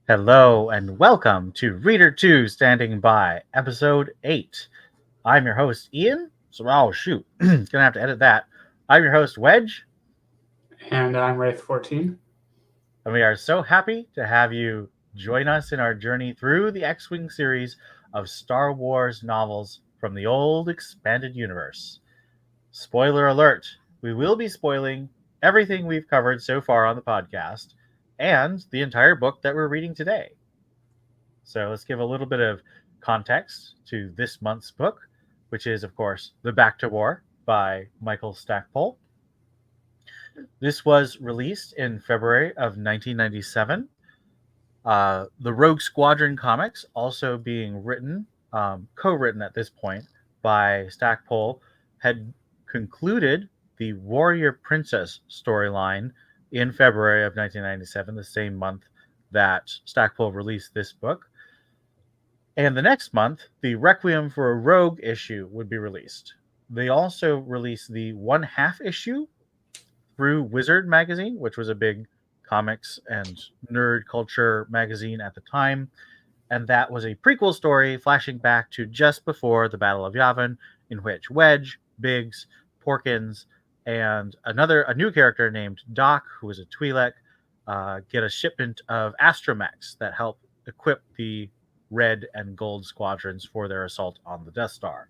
Hello and welcome to Reader 2 Standing By, Episode 8. I'm your host, Ian. Shoot. Gonna have to edit that. I'm your host, Wedge. And I'm Wraith14. And we are so happy to have you join us in our journey through the X-Wing series of Star Wars novels from the old expanded universe. Spoiler alert, we will be spoiling everything we've covered so far on the podcast and the entire book that we're reading today. So let's give a little bit of context to this month's book, which is, of course, The Bacta War by Michael Stackpole. This was released in February of 1997. The Rogue Squadron comics also being written, co-written at this point by Stackpole, had concluded the Warrior Princess storyline in February of 1997, the same month that Stackpole released this book. And the next month, the Requiem for a Rogue issue would be released. They also released the 1/2 issue through Wizard magazine, which was a big comics and nerd culture magazine at the time. And that was a prequel story flashing back to just before the Battle of Yavin, in which Wedge, Biggs, Porkins, and a new character named Doc, who was a Twi'lek, get a shipment of astromechs that help equip the Red and Gold squadrons for their assault on the Death Star.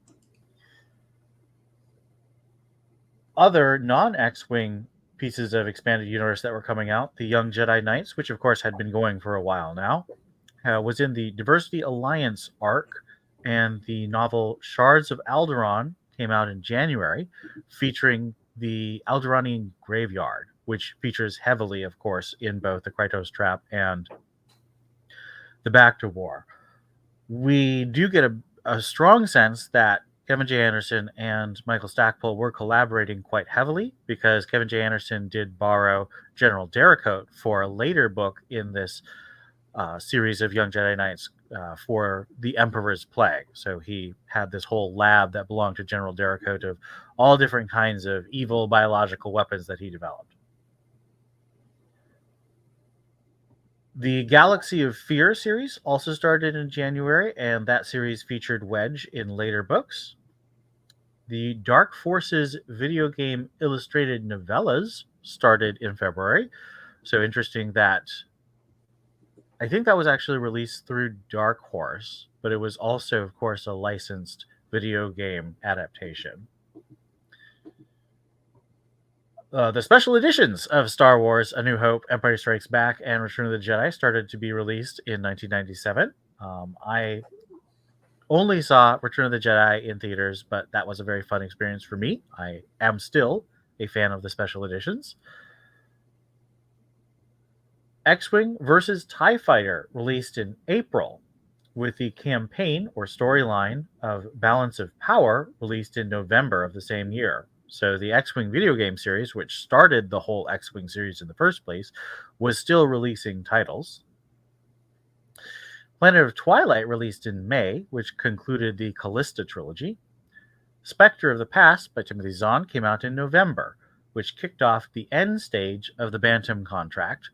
Other non-X-Wing pieces of expanded universe that were coming out, the Young Jedi Knights, which of course had been going for a while now, was in the Diversity Alliance arc, and the novel Shards of Alderaan came out in January, featuring the Alderaanian Graveyard, which features heavily, of course, in both the Krytos Trap and the Bacta War. We do get a strong sense that Kevin J. Anderson and Michael Stackpole were collaborating quite heavily, because Kevin J. Anderson did borrow General Derricote for a later book in this series of Young Jedi Knights for the Emperor's Plague. So he had this whole lab that belonged to General Derricote of all different kinds of evil biological weapons that he developed. The Galaxy of Fear series also started in January, and that series featured Wedge in later books. The Dark Forces video game illustrated novellas started in February. So interesting that I think that was actually released through Dark Horse, but it was also, of course, a licensed video game adaptation. The special editions of Star Wars A New Hope, Empire Strikes Back, and Return of the Jedi started to be released in 1997. I only saw Return of the Jedi in theaters, but that was a very fun experience for me. I am still a fan of the special editions. X-Wing versus TIE Fighter released in April, with the campaign or storyline of Balance of Power released in November of the same year. So the X-Wing video game series, which started the whole X-Wing series in the first place, was still releasing titles. Planet of Twilight released in May, which concluded the Callista trilogy. Spectre of the Past by Timothy Zahn came out in November, which kicked off the end stage of the Bantam contract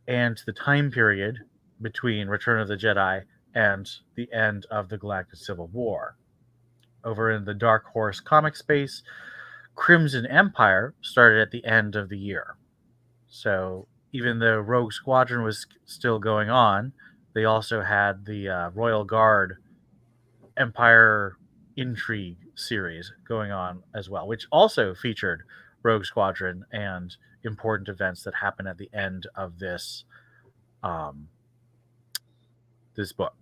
and the time period between Return of the Jedi and the end of the Galactic Civil War. Over in the Dark Horse comic space, Crimson Empire started at the end of the year. So even though Rogue Squadron was still going on, they also had the Royal Guard Empire Intrigue series going on as well, which also featured Rogue Squadron and important events that happen at the end of this this book.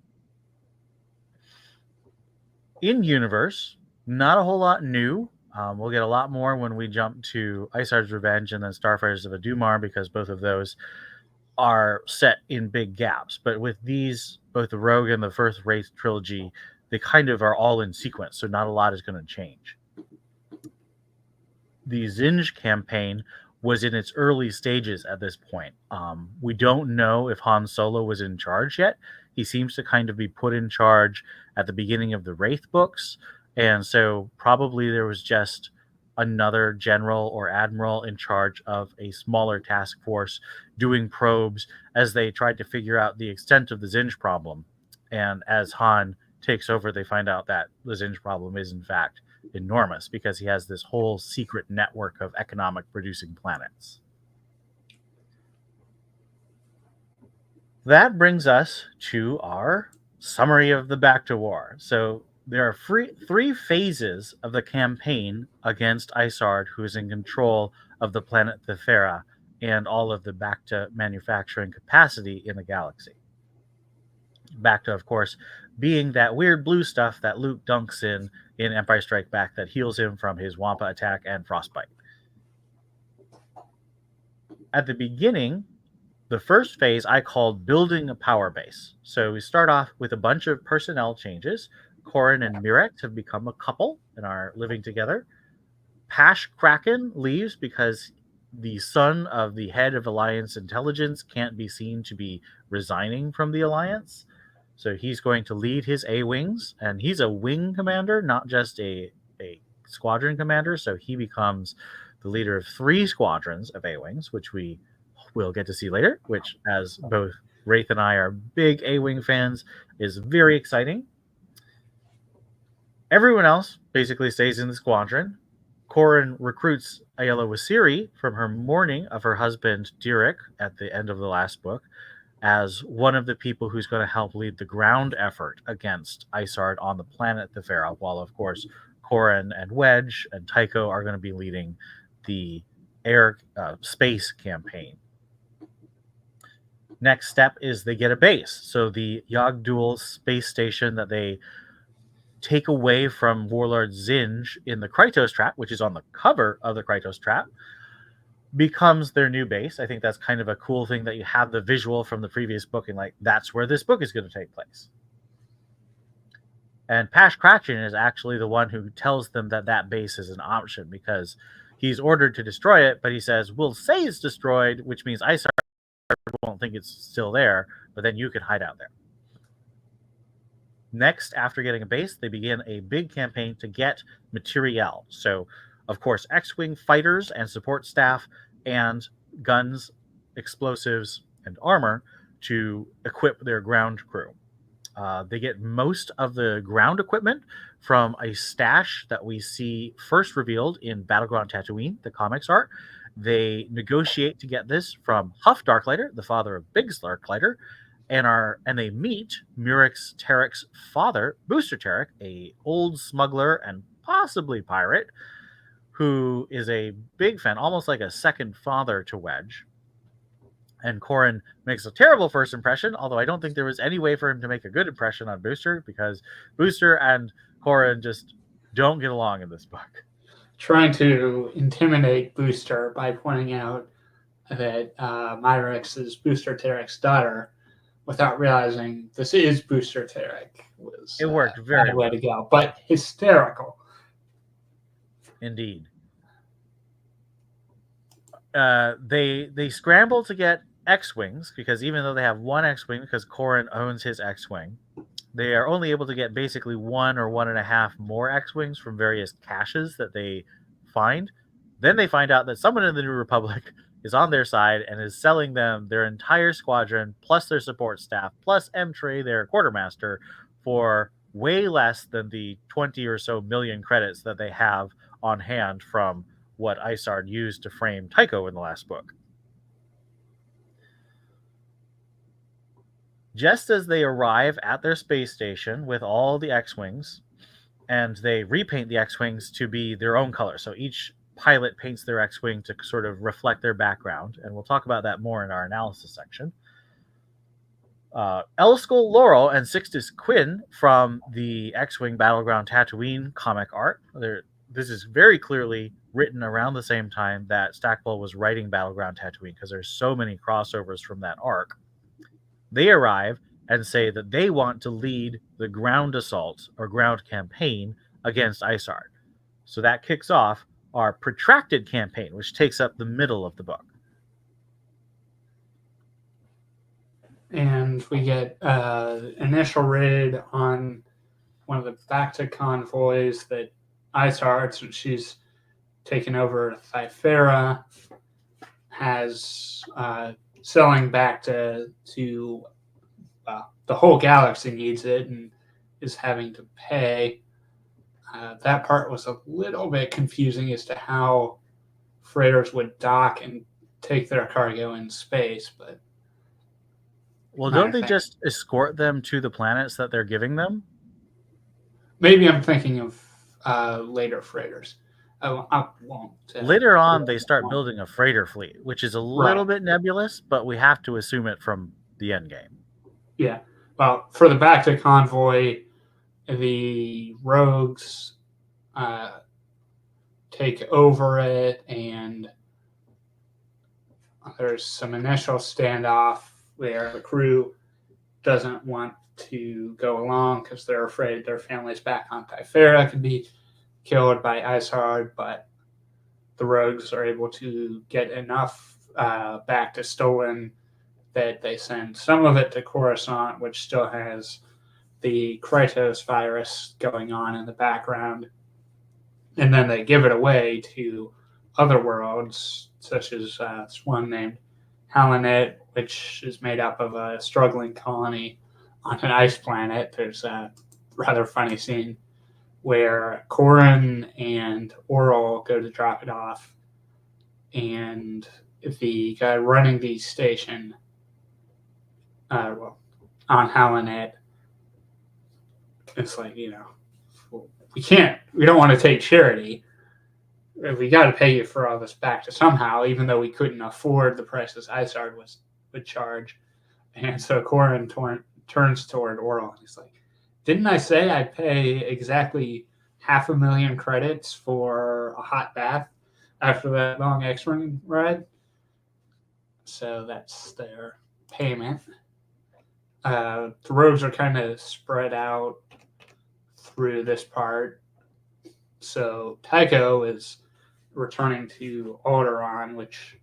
In universe, not a whole lot new. We'll get a lot more when we jump to Isard's Revenge and then Starfighters of Adumar, because both of those are set in big gaps. But with these, both the Rogue and the first Wraith trilogy, they kind of are all in sequence, so not a lot is going to change. The Zinj campaign was in its early stages at this point. We don't know if Han Solo was in charge yet. He seems to kind of be put in charge at the beginning of the Wraith books, and so probably there was just another general or admiral in charge of a smaller task force doing probes as they tried to figure out the extent of the Zinj problem. And as Han takes over, they find out that the Zinj problem is in fact enormous because he has this whole secret network of economic producing planets. That brings us to our summary of the Bacta War. So there are three phases of the campaign against Isard, who is in control of the planet Thefera and all of the Bacta manufacturing capacity in the galaxy. Bacta, of course, being that weird blue stuff that Luke dunks in Empire Strikes Back that heals him from his Wampa attack and frostbite. At the beginning, the first phase I called building a power base. So we start off with a bunch of personnel changes. Corran and Mirek have become a couple and are living together. Pash Kraken leaves because the son of the head of Alliance intelligence can't be seen to be resigning from the Alliance. So he's going to lead his A-Wings, and he's a wing commander, not just a squadron commander. So he becomes the leader of 3 squadrons of A-Wings, which we will get to see later, which, as both Wraith and I are big A-Wing fans, is very exciting. Everyone else basically stays in the squadron. Corran recruits Ayala Wasiri from her mourning of her husband Direk at the end of the last book as one of the people who's going to help lead the ground effort against Isard on the planet Thefera, while of course Corran and Wedge and Tycho are going to be leading the space campaign. Next step is they get a base. So the Yagdul space station that they take away from Warlord Zinj in the Krytos trap, which is on the cover of the Krytos trap, becomes their new base. I think that's kind of a cool thing that you have the visual from the previous book and like, that's where this book is going to take place. And Pash Kraken is actually the one who tells them that that base is an option because he's ordered to destroy it, but he says, we'll say it's destroyed, which means Isard won't think it's still there, but then you can hide out there. Next, after getting a base, they begin a big campaign to get materiel. So, of course, X-Wing fighters and support staff and guns, explosives, and armor to equip their ground crew. They get most of the ground equipment from a stash that we see first revealed in Battleground Tatooine, the comics art. They negotiate to get this from Huff Darklighter, the father of Biggs Darklighter, and they meet Murek's Tarek's father, Booster Tarek, a old smuggler and possibly pirate, who is a big fan, almost like a second father to Wedge. And Corran makes a terrible first impression, although I don't think there was any way for him to make a good impression on Booster, because Booster and Corran just don't get along in this book. Trying to intimidate Booster by pointing out that Myrex is Booster Tarek's daughter without realizing this is Booster Tarek. It worked very well. Way to go, but hysterical. Indeed. They scramble to get X-Wings, because even though they have one X-Wing, because Corran owns his X-Wing, they are only able to get basically 1 or 1.5 more X-Wings from various caches that they find. Then they find out that someone in the New Republic is on their side and is selling them their entire squadron, plus their support staff, plus M-Tray, their quartermaster, for way less than the 20 or so million credits that they have on hand from what Isard used to frame Tycho in the last book. Just as they arrive at their space station with all the X-Wings, and they repaint the X-Wings to be their own color. So each pilot paints their X-Wing to sort of reflect their background, and we'll talk about that more in our analysis section. Elskull Laurel and Sixtus Quinn from the X-Wing Battleground Tatooine comic art. This is very clearly written around the same time that Stackpole was writing Battleground Tatooine, because there's so many crossovers from that arc. They arrive and say that they want to lead the ground assault or ground campaign against Isard. So that kicks off our protracted campaign, which takes up the middle of the book. And we get initial raid on one of the Bacta convoys that Isard, she's taken over Thyfera, has selling Bacta to the whole galaxy needs it and is having to pay. That part was a little bit confusing as to how freighters would dock and take their cargo in space, but Well, don't they just escort them to the planets that they're giving them? Maybe I'm thinking of later freighters. I won't. Later on, they start building a freighter fleet, which is a little bit nebulous, but we have to assume it from the end game. Yeah. Well, for the Bacta convoy, the rogues take over it, and there's some initial standoff where the crew doesn't want to go along because they're afraid their families back on Thyfera could be killed by Izard, but the rogues are able to get enough back to stolen that they send some of it to Coruscant, which still has the Krytos virus going on in the background. And then they give it away to other worlds, such as one named Halonet, which is made up of a struggling colony on an ice planet. There's a rather funny scene where Corrin and Oral go to drop it off, and the guy running the station on Halonet, it's like, we don't want to take charity. We got to pay you for all this back to somehow, even though we couldn't afford the prices Izard would charge. And so Corrin turns toward Oral and he's like, didn't I say I'd pay exactly 500,000 credits for a hot bath after that long X-Wing ride? So that's their payment. The rogues are kind of spread out through this part. So Tycho is returning to Alderaan, which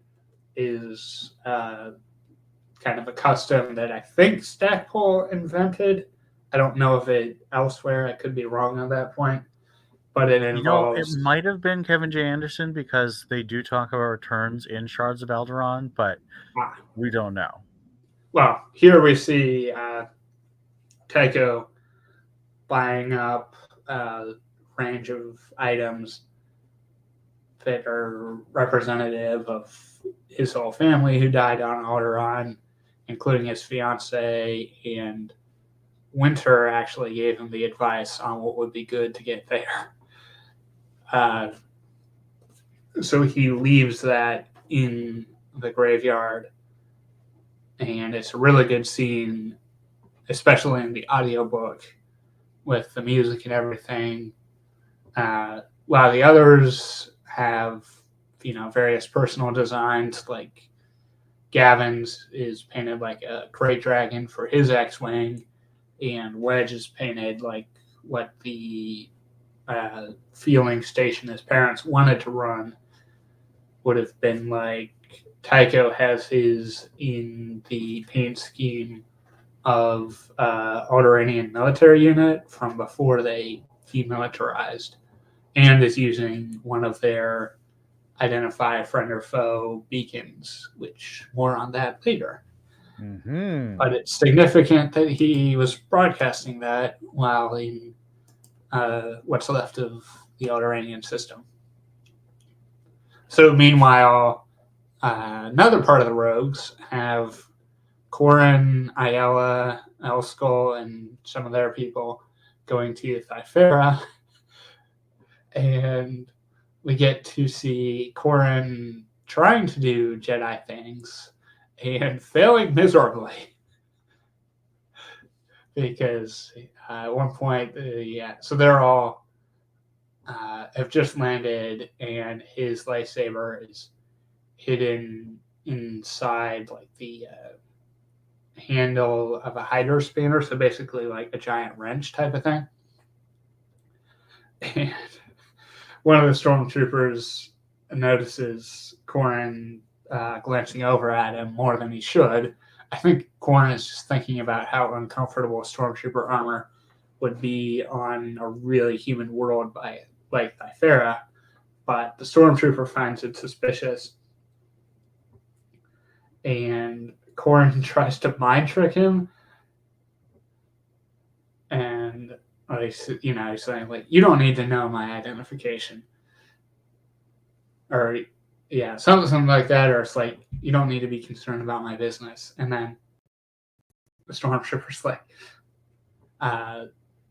is kind of a custom that I think Stackpole invented. I don't know if it elsewhere. I could be wrong on that point. But it involves... it might have been Kevin J. Anderson because they do talk about returns in Shards of Alderaan, but we don't know. Well, here we see Tycho buying up a range of items that are representative of his whole family who died on Alderaan, including his fiance, and Winter actually gave him the advice on what would be good to get there. So he leaves that in the graveyard, and it's a really good scene, especially in the audiobook with the music and everything. While the others have, various personal designs, like Gavin's is painted like a Great Dragon for his X-Wing, and Wedge is painted like what the fueling station his parents wanted to run would have been like. Tycho has his in the paint scheme of Alderaanian military unit from before they demilitarized, and is using one of their identify friend or foe beacons, which more on that later. Mm-hmm. But it's significant that he was broadcasting that while in what's left of the Alderaanian system. So meanwhile, another part of the rogues have Corrin, Ayala, Elskull, and some of their people going to Thyfera, and we get to see Corrin trying to do Jedi things and failing miserably. Because at one point, so they're all have just landed, and his lightsaber is hidden inside like the handle of a hider spanner, so basically like a giant wrench type of thing. And one of the stormtroopers notices Corrin glancing over at him more than he should. I think Corrin is just thinking about how uncomfortable stormtrooper armor would be on a really human world like Thyfera, But the stormtrooper finds it suspicious, and Corrin tries to mind trick him, and he's saying like, "You don't need to know my identification," or something like that, or it's like, "You don't need to be concerned about my business." And then the stormtrooper's like,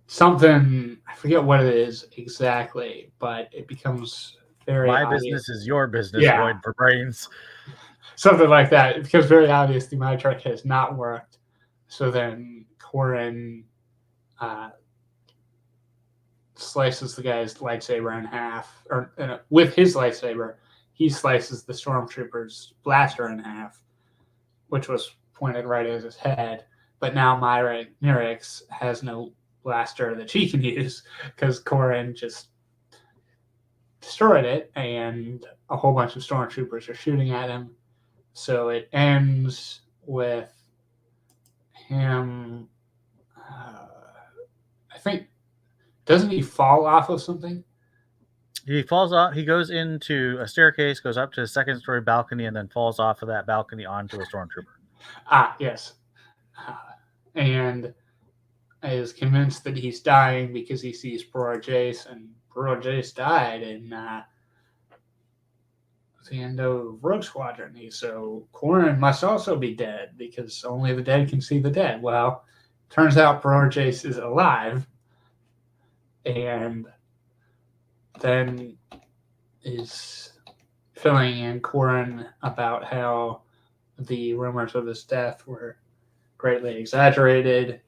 something, I forget what it is exactly, but it becomes very My obvious. business is your business, Void for brains. Something like that. It becomes very obvious the mind trick has not worked. So then Corrin slices the guy's lightsaber in half, or with his lightsaber, he slices the stormtrooper's blaster in half, which was pointed right at his head. But now Myrix has no blaster that she can use because Corrin just destroyed it, and a whole bunch of stormtroopers are shooting at him. So it ends with him, I think, doesn't he fall off of something? He falls off. He goes into a staircase, goes up to a second-story balcony, and then falls off of that balcony onto a stormtrooper. Yes. And is convinced that he's dying because he sees Bror Jace, and Bror Jace died in the end of Rogue Squadron. So Corrin must also be dead because only the dead can see the dead. Well, turns out Bror Jace is alive, and then is filling in Corrin about how the rumors of his death were greatly exaggerated,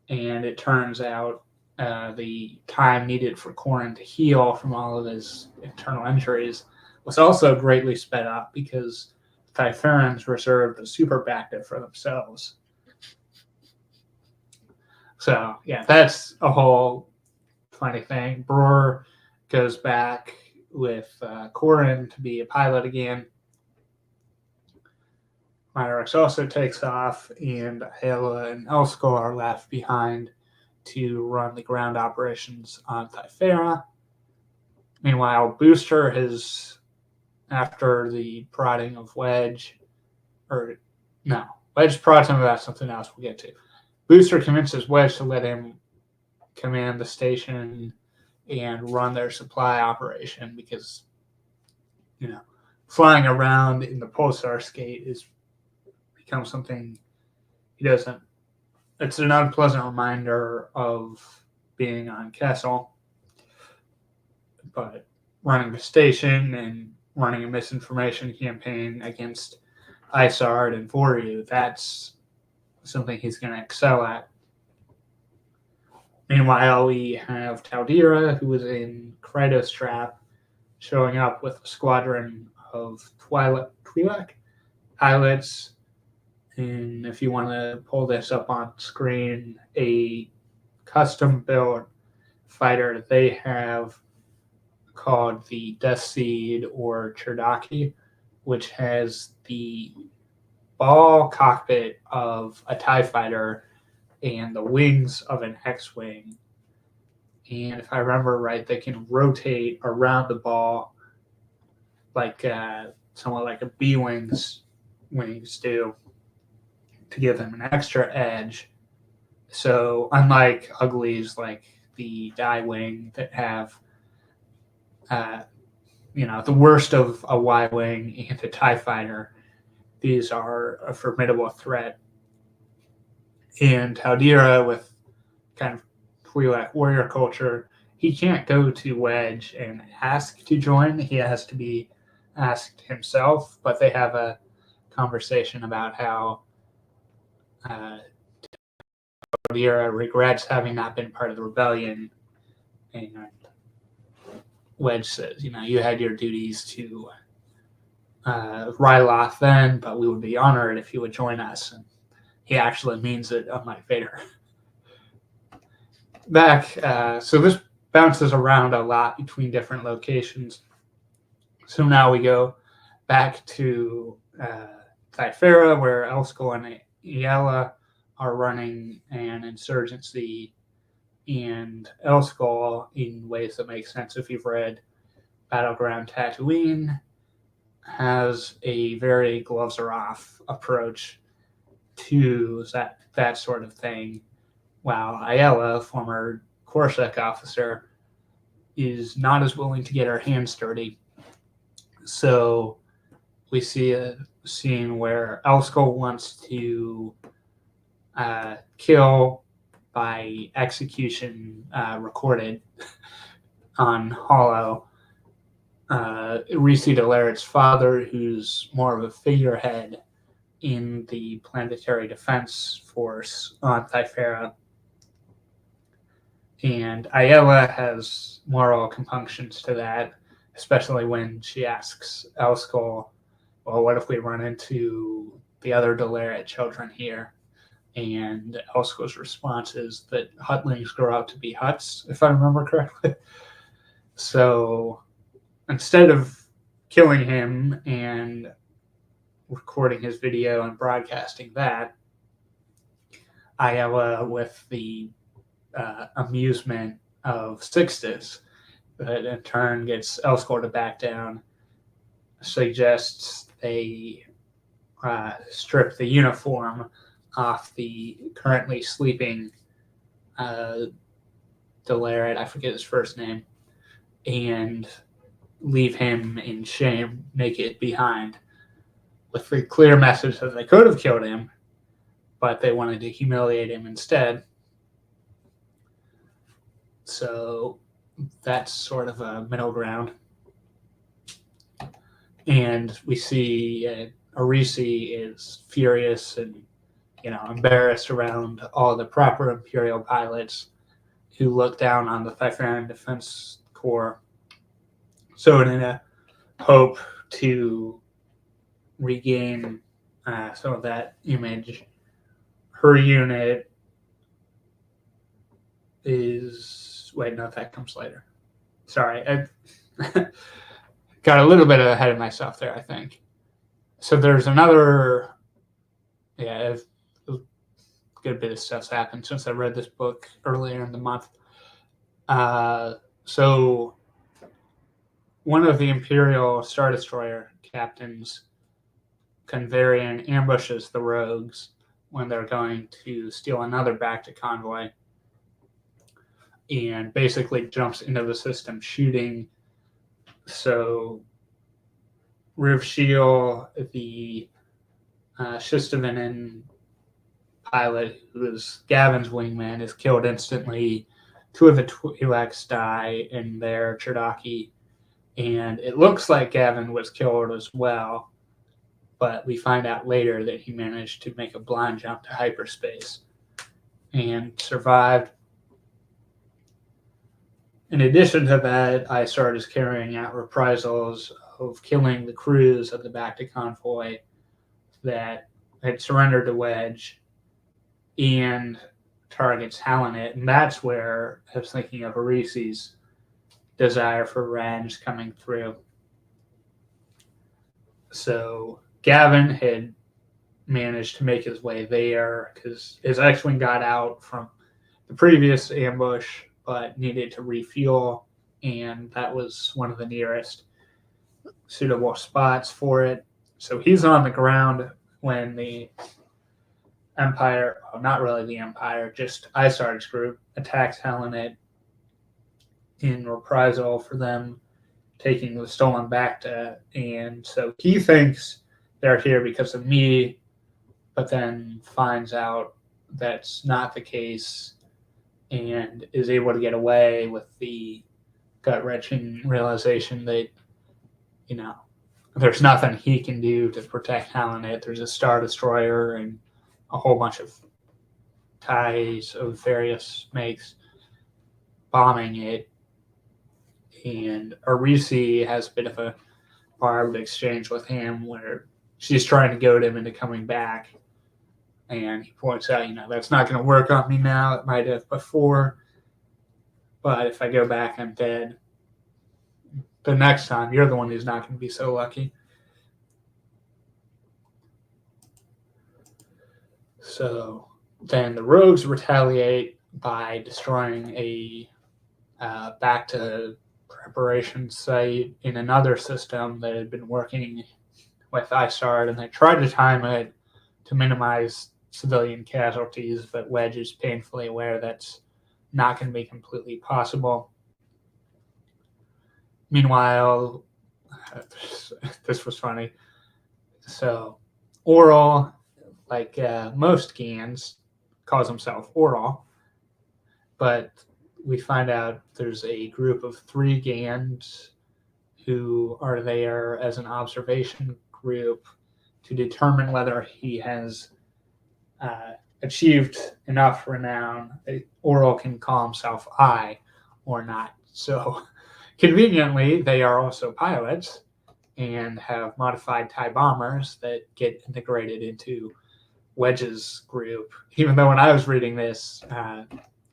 and it turns out the time needed for Corrin to heal from all of his internal injuries was also greatly sped up because Typharans reserved the super Bacta for themselves. So, that's a whole funny thing. Bror goes back with Corrin to be a pilot again. Myrix also takes off, and Hela and Elskol are left behind to run the ground operations on Typhera. Meanwhile, Booster has, after the prodding of Wedge, Wedge prods him about something else we'll get to. Booster convinces Wedge to let him command the station and run their supply operation because, flying around in the Pulsar skate is become something he doesn't. It's an unpleasant reminder of being on Kessel, but running the station and running a misinformation campaign against Isard and Voryu, that's something he's going to excel at. Meanwhile, we have Taldira, who is in Krytos Trap, showing up with a squadron of Twi'lek pilots. And if you want to pull this up on screen, a custom-built fighter they have called the Death Seed or Cherdaki, which has the ball cockpit of a TIE fighter and the wings of an X-Wing. And if I remember right, they can rotate around the ball like somewhat like a B-Wing's wings do to give them an extra edge. So unlike uglies like the Die Wing that have the worst of a Y-Wing and a TIE fighter, these are a formidable threat. And Taldira, with kind of Twi'lek warrior culture, he can't go to Wedge and ask to join. He has to be asked himself, but they have a conversation about how Taldira regrets having not been part of the rebellion. And Wedge says, you had your duties to Ryloth then, but we would be honored if you would join us. And he actually means it, unlike Vader. So this bounces around a lot between different locations. So now we go back to Typhera, where Elskol and Iella are running an insurgency, and Elskol, in ways that make sense if you've read battleground Tatooine has a very gloves are off approach to that sort of thing, while Ayala, former Corsac officer, is not as willing to get her hands dirty. So we see a scene where Elskull wants to kill by execution recorded on Hollow Rhys Delaret's father, who's more of a figurehead in the planetary defense force on Thyfera. And Ayala has moral compunctions to that, especially when she asks Elskull, well, what if we run into the other Delaret children here? And Elskull's response is that Huttlings grow out to be Hutts, if I remember correctly. So instead of killing him and recording his video and broadcasting that, Ayala, with the amusement of Sixtus, that in turn gets Elskull to back down, suggests they strip the uniform off the currently sleeping Delaret, I forget his first name, and leave him in shame, naked behind, with the clear message that they could have killed him, but they wanted to humiliate him instead. So that's sort of a middle ground. And we see Arisi is furious and embarrassed around all the proper Imperial pilots who look down on the Thyferan Defense Corps. So in a hope to regain some of that image, her unit is... Wait, no, that comes later. Sorry, I got a little bit ahead of myself there, I think. So there's another... Yeah, a good bit of stuff's happened since I read this book earlier in the month. So one of the Imperial Star Destroyer captains, Convarian, ambushes the rogues when they're going to steal another Bacta convoy, and basically jumps into the system shooting. So Riv Shield, the Shistavinin pilot, who is Gavin's wingman, is killed instantly. Two of the Twi'leks die in their Cherokee, and it looks like Gavin was killed as well, but we find out later that he managed to make a blind jump to hyperspace and survived. In addition to that, Isard is carrying out reprisals of killing the crews of the Bacta convoy that had surrendered to Wedge, and targets Halanet. And that's where I was thinking of Arisi's desire for revenge coming through. So Gavin had managed to make his way there because his X-Wing got out from the previous ambush but needed to refuel, and that was one of the nearest suitable spots for it. So he's on the ground when the Empire, well, not really the Empire, just Isard's group, attacks Halanet in reprisal for them taking the stolen Bacta. And so he thinks they're here because of me, but then finds out that's not the case and is able to get away with the gut-wrenching realization that, there's nothing he can do to protect Halanet. There's a Star Destroyer and a whole bunch of TIEs of various makes bombing it. And Arisi has a bit of a barbed exchange with him where she's trying to goad him into coming back. And he points out, that's not going to work on me now. It might have before. But if I go back, I'm dead. The next time, you're the one who's not going to be so lucky. So then the rogues retaliate by destroying a Bacta preparation site in another system that had been working with ISARD, and they tried to time it to minimize civilian casualties, but Wedge is painfully aware that's not going to be completely possible. Meanwhile, this was funny. So, Oral, like most GANs, calls himself Oral, but we find out there's a group of 3 GANs who are there as an observation group to determine whether he has achieved enough renown. Oral can call himself I or not. So conveniently, they are also pilots and have modified TIE bombers that get integrated into Wedge's group. Even though when I was reading this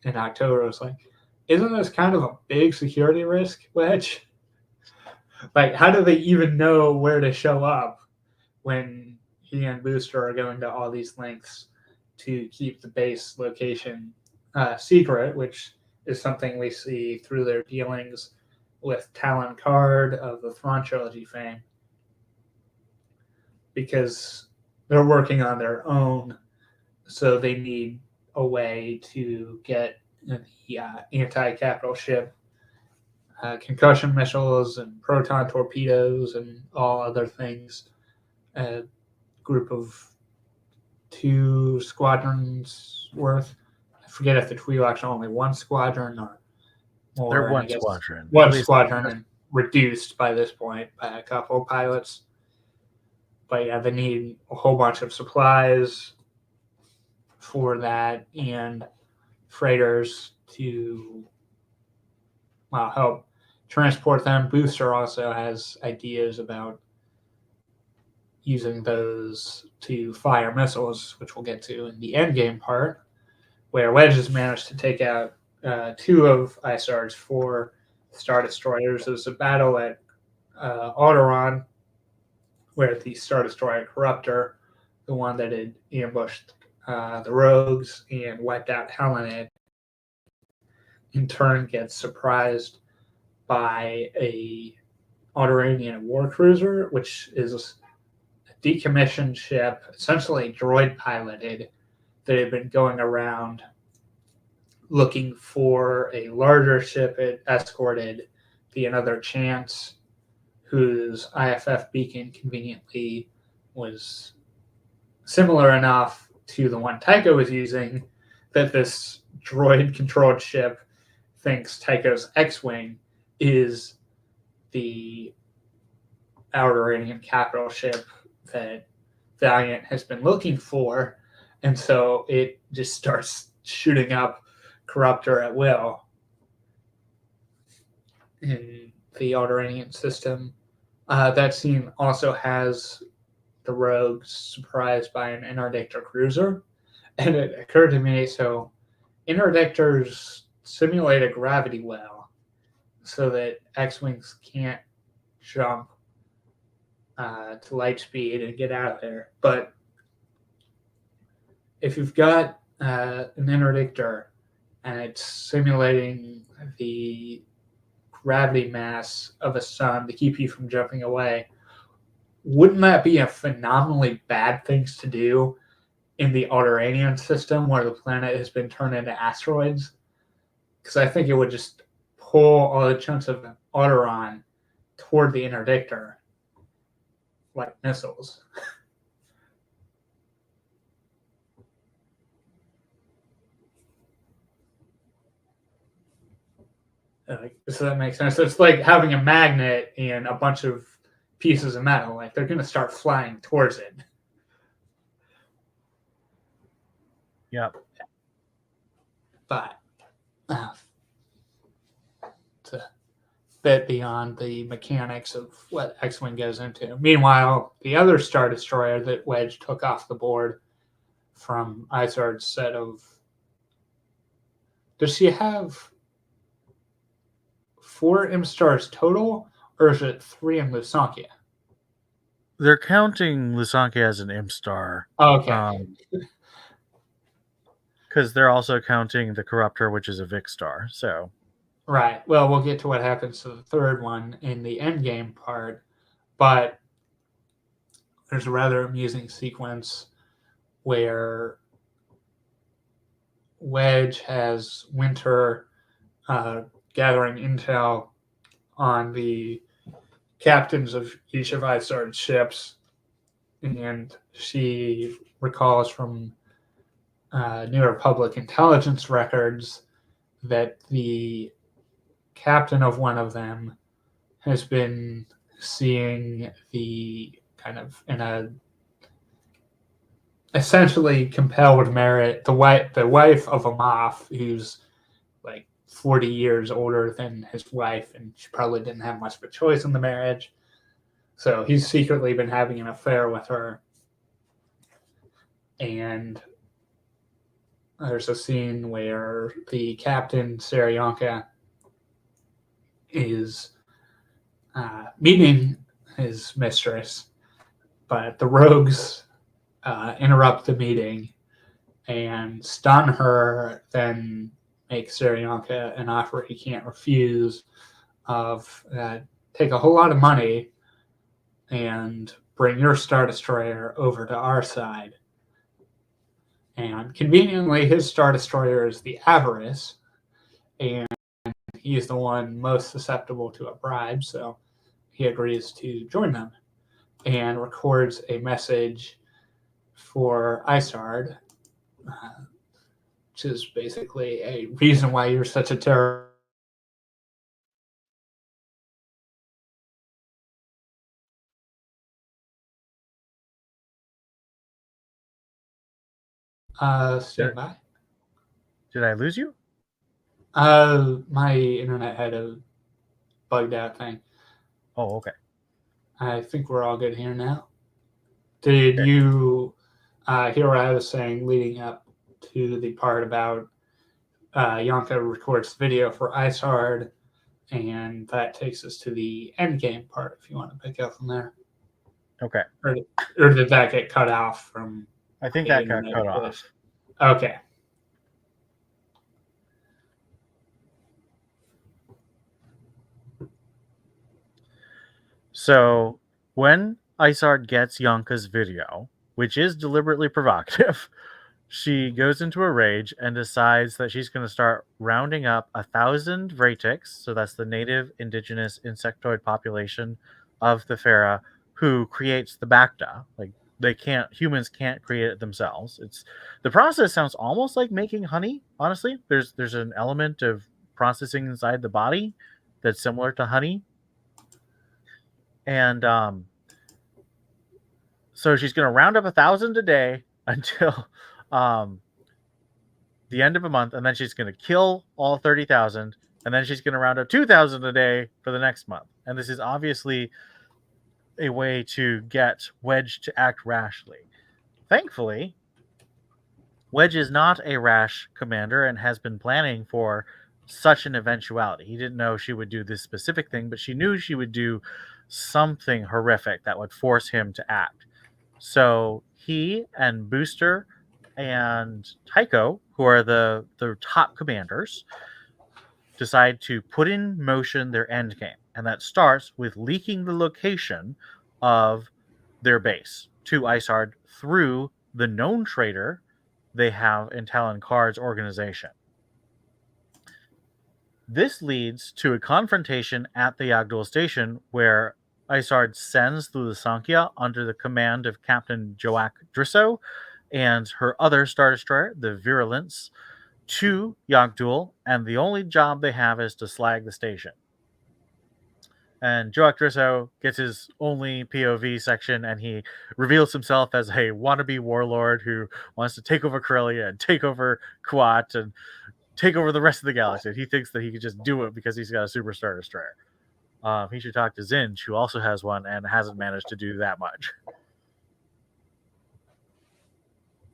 in October, I was like, isn't this kind of a big security risk, Wedge? Like, how do they even know where to show up when he and Booster are going to all these lengths to keep the base location secret, which is something we see through their dealings with Talon Card of the Thrawn trilogy fame, because they're working on their own, so they need a way to get the anti-capital ship concussion missiles and proton torpedoes and all other things. A group of 2 squadrons worth. I forget if the Twi'leks are only 1 squadron or more. They're 1 squadron. 1 squadron, and reduced by this point by a couple of pilots. But yeah, they need a whole bunch of supplies for that and freighters to help transport them. Booster also has ideas about using those to fire missiles, which we'll get to in the endgame part, where Wedge has managed to take out 2 of ISAR's 4 Star Destroyers. There's a battle at Alderaan, where the Star Destroyer Corruptor, the one that had ambushed the Rogues and wiped out Helonid, in turn gets surprised by a Alderaanian war cruiser, which is a decommissioned ship, essentially droid piloted, that had been going around looking for a larger ship. It escorted the Another Chance, whose IFF beacon conveniently was similar enough to the one Tycho was using that this droid-controlled ship thinks Tycho's X-Wing is the Alderaanian capital ship that Valiant has been looking for, and so it just starts shooting up Corruptor at will in the Alderaanian system. That scene also has the Rogues surprised by an interdictor cruiser, and it occurred to me, so interdictors simulate a gravity well so that X-Wings can't jump to light speed and get out of there. But if you've got an interdictor and it's simulating the gravity mass of a sun to keep you from jumping away, wouldn't that be a phenomenally bad thing to do in the Alderaanian system where the planet has been turned into asteroids? Because I think it would just pull all the chunks of Alderaan toward the interdictor like missiles. So that makes sense. It's like having a magnet and a bunch of pieces of metal. Like, they're going to start flying towards it. Yep. But it's a bit beyond the mechanics of what X-Wing goes into. Meanwhile, the other Star Destroyer that Wedge took off the board from Izard's set of... Does she have 4 M-Stars total, or is it 3 in Lusankia? They're counting Lusankia as an M-Star. Oh, okay. Because they're also counting the Corruptor, which is a Vic Star. So, Right. Well, we'll get to what happens to the third one in the endgame part, but there's a rather amusing sequence where Wedge has Winter gathering intel on the captains of each of ISAR's ships, and she recalls from New Republic intelligence records that the captain of one of them has been seeing the kind of in a essentially compelled marriage, the wife of a Moff who's like 40 years older than his wife, and she probably didn't have much of a choice in the marriage. So he's secretly been having an affair with her. And there's a scene where the captain, Saryanka, is meeting his mistress, but the rogues interrupt the meeting and stun her, then make Saryanka an offer he can't refuse of take a whole lot of money and bring your Star Destroyer over to our side. And conveniently, his Star Destroyer is the Avarice, and he's the one most susceptible to a bribe, so he agrees to join them and records a message for Isard, which is basically a reason why you're such a terror. Stand by. Did I lose you? My internet had a bugged out thing. Oh, okay. I think we're all good here now. Did you hear what I was saying leading up to the part about Yonka records the video for Isard, and that takes us to the end game part, if you want to pick up from there. Okay. Or did that get cut off from... I think that got cut off. Okay. So when Isard gets Yonka's video, which is deliberately provocative, she goes into a rage and decides that she's going to start rounding up 1,000 Vratics, so that's the native indigenous insectoid population of the Thera, who creates the Bacta. Like, humans can't create it themselves. The process sounds almost like making honey, honestly. There's an element of processing inside the body that's similar to honey. And so she's going to round up 1,000 a day until the end of a month, and then she's going to kill all 30,000, and then she's going to round up 2,000 a day for the next month. And this is obviously a way to get Wedge to act rashly. Thankfully, Wedge is not a rash commander and has been planning for such an eventuality. He didn't know she would do this specific thing, but she knew she would do something horrific that would force him to act. So he and Booster and Tycho, who are the top commanders, decide to put in motion their endgame. And that starts with leaking the location of their base to Isard through the known traitor they have in Talon Karrde's organization. This leads to a confrontation at the Yagdul station where Isard sends the Lusankya under the command of Captain Joak Drisso and her other Star Destroyer, the Virulence, to Yagdul, and the only job they have is to slag the station. And Joak Drisso gets his only POV section, and he reveals himself as a wannabe warlord who wants to take over Corellia and take over Kuat and take over the rest of the galaxy. He thinks that he could just do it because he's got a super Star Destroyer. He should talk to Zinj, who also has one and hasn't managed to do that much.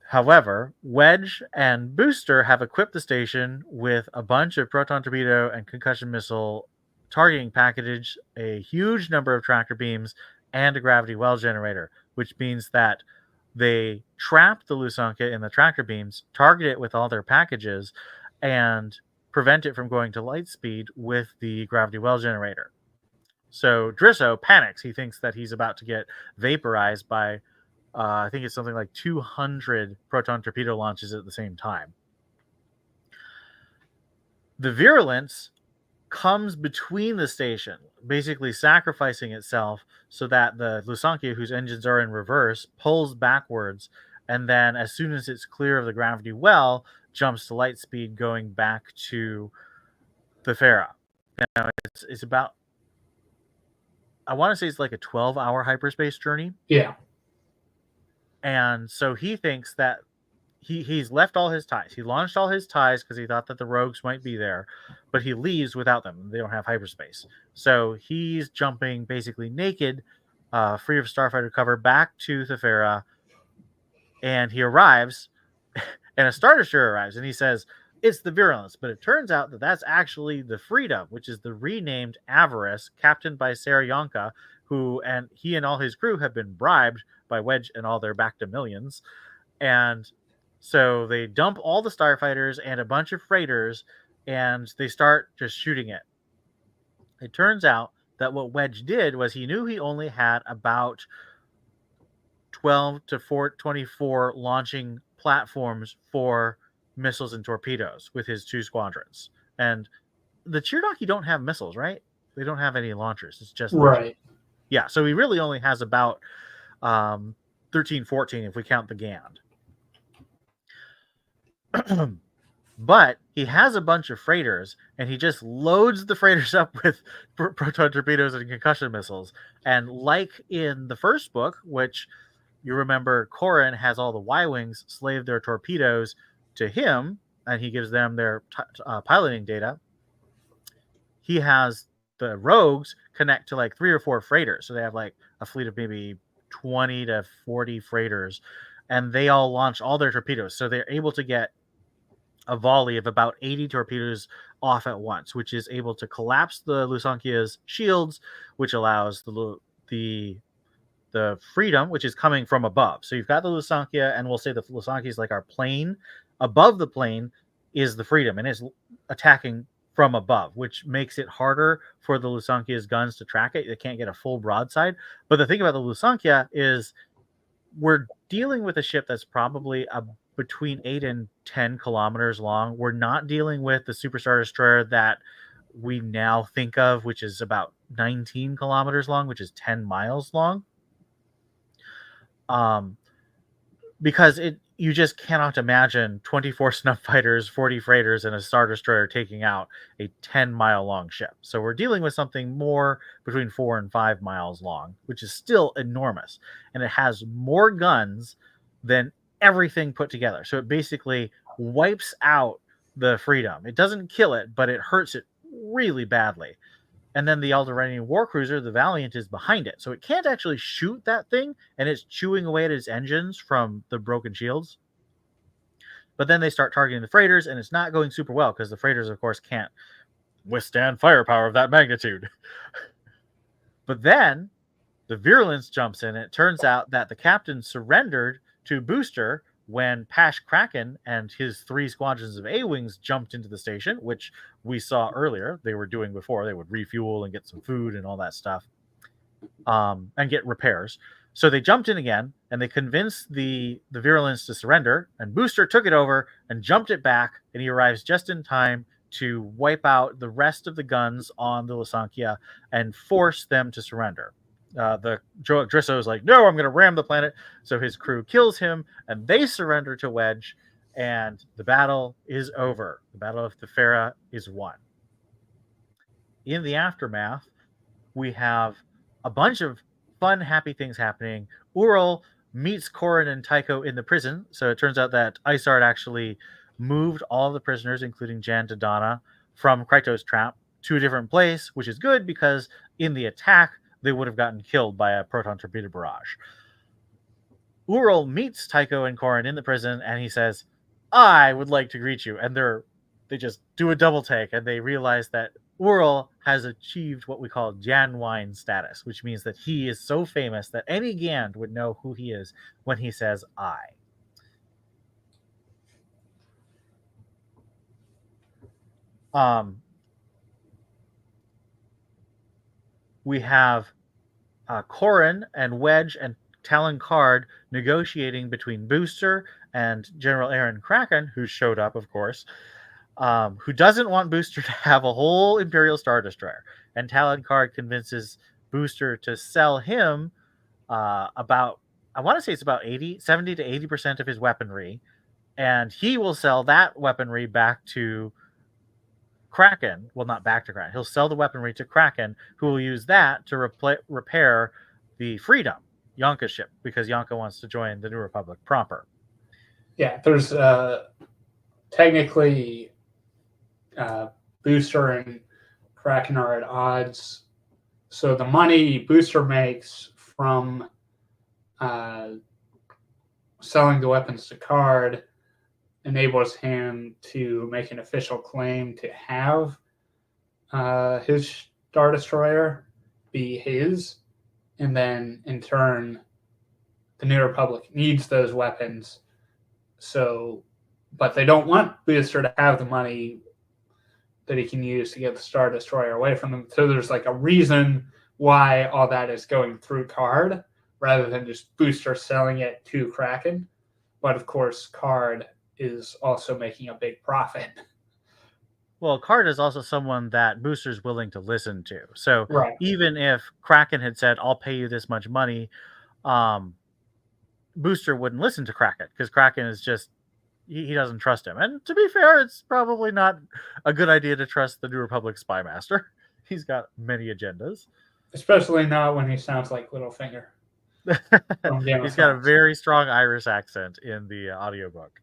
However, Wedge and Booster have equipped the station with a bunch of proton torpedo and concussion missile targeting package, a huge number of tractor beams, and a gravity well generator, which means that they trap the Lusankya in the tractor beams, target it with all their packages, and prevent it from going to light speed with the gravity well generator. So Drisso panics. He thinks that he's about to get vaporized by, I think it's something like 200 proton torpedo launches at the same time. The Virulence comes between the station, basically sacrificing itself so that the Lusankya, whose engines are in reverse, pulls backwards, and then as soon as it's clear of the gravity well, jumps to light speed, going back to the Thera. Now, it's about, I want to say it's like a 12-hour hyperspace journey. Yeah. And so he thinks that he's left all his ties. He launched all his ties because he thought that the rogues might be there, but he leaves without them. They don't have hyperspace. So he's jumping basically naked, free of starfighter cover, back to Thera, and he arrives, and a Star Destroyer arrives, and he says, it's the Virulence. But it turns out that that's actually the Freedom, which is the renamed Avarice, captained by Sarayonka, who, and he and all his crew have been bribed by Wedge and all their Bacta millions. And so they dump all the starfighters and a bunch of freighters, and they start just shooting it. It turns out that what Wedge did was he knew he only had about 12 to 24 launching platforms for missiles and torpedoes with his 2 squadrons. And the Cheerdaki don't have missiles, right? They don't have any launchers. It's just right. Yeah, so he really only has about 13, 14 if we count the Gand. But he has a bunch of freighters, and he just loads the freighters up with proton torpedoes and concussion missiles. And like in the first book, which you remember, Corrin has all the Y-Wings slave their torpedoes to him, and he gives them their piloting data. He has the rogues connect to like 3 or 4 freighters. So they have like a fleet of maybe 20 to 40 freighters, and they all launch all their torpedoes. So they're able to get a volley of about 80 torpedoes off at once, which is able to collapse the Lusankya's shields, which allows the Freedom, which is coming from above. So you've got the Lusankya, and we'll say the Lusankya is like our plane. Above the plane is the Freedom, and it's attacking from above, which makes it harder for the Lusankya's guns to track it. They can't get a full broadside. But the thing about the Lusankya is we're dealing with a ship that's probably between 8 and 10 kilometers long. We're not dealing with the Superstar Destroyer that we now think of, which is about 19 kilometers long, which is 10 miles long. Because you just cannot imagine 24 snuff fighters, 40 freighters, and a Star Destroyer taking out a 10-mile long ship. So we're dealing with something more between 4 and 5 miles long, which is still enormous. And it has more guns than everything put together. So it basically wipes out the Freedom. It doesn't kill it, but it hurts it really badly. And then the Alderaanian Warcruiser, the Valiant, is behind it. So it can't actually shoot that thing, and it's chewing away at its engines from the broken shields. But then they start targeting the freighters, and it's not going super well, because the freighters, of course, can't withstand firepower of that magnitude. But then the Virulence jumps in, and it turns out that the captain surrendered to Booster when Pash Kraken and his 3 squadrons of A-Wings jumped into the station, which we saw earlier they were doing before. They would refuel and get some food and all that stuff, and get repairs. So they jumped in again, and they convinced the Virulence to surrender, and Booster took it over and jumped it back, and he arrives just in time to wipe out the rest of the guns on the Lusankya and force them to surrender. The Joach Drisso is like, no, I'm going to ram the planet. So his crew kills him, and they surrender to Wedge, and the battle is over. The Battle of Thera is won. In the aftermath, we have a bunch of fun, happy things happening. Ural meets Corrin and Tycho in the prison. So it turns out that Isard actually moved all of the prisoners, including Jan Dodonna, from Krytos Trap to a different place, which is good because in the attack, they would have gotten killed by a proton torpedo barrage. Ural meets Tycho and Corrin in the prison, and he says, I would like to greet you. And they just do a double take, and they realize that Ural has achieved what we call Janwine status, which means that he is so famous that any Gand would know who he is when he says I. We have Corrin and Wedge and Talon Card negotiating between Booster and General Aaron Kraken, who showed up, of course, who doesn't want Booster to have a whole Imperial Star Destroyer. And Talon Card convinces Booster to sell him about, I want to say it's about 70 to 80% of his weaponry. And he will sell that weaponry back to Kraken. Well, not back to Kraken. He'll sell the weaponry to Kraken, who will use that to repair the Freedom, Yonka's ship, because Yonka wants to join the New Republic proper. Yeah, there's technically Booster and Kraken are at odds. So the money Booster makes from selling the weapons to Card enables him to make an official claim to have his Star Destroyer be his, and then in turn, the New Republic needs those weapons. So, but they don't want Booster to have the money that he can use to get the Star Destroyer away from them. So there's like a reason why all that is going through Card rather than just Booster selling it to Kraken. But of course, Card is also making a big profit. Well, Card is also someone that Booster's willing to listen to. So right. Even if Kraken had said, I'll pay you this much money, Booster wouldn't listen to Kraken because Kraken is just, he doesn't trust him. And to be fair, it's probably not a good idea to trust the New Republic spy master. He's got many agendas. Especially not when he sounds like Littlefinger. He's got a very strong Irish accent in the audiobook.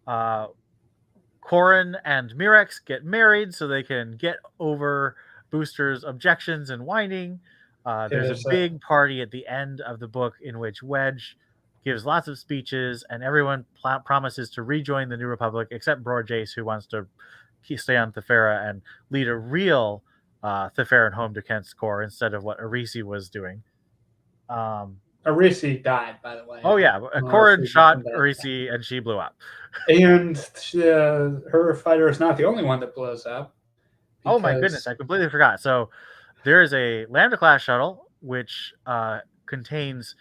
Corrin and Mirex get married so they can get over Booster's objections and whining. There's a big party at the end of the book in which Wedge gives lots of speeches, and everyone promises to rejoin the New Republic, except Bror Jace, who wants to stay on Thefera and lead a real Theferan home defense corps instead of what Arisi was doing. Arisi died, by the way. Oh, yeah. Corrin shot Arisi, and she blew up. And her fighter is not the only one that blows up. Oh, my goodness. I completely forgot. So there is a Lambda-class shuttle, which contains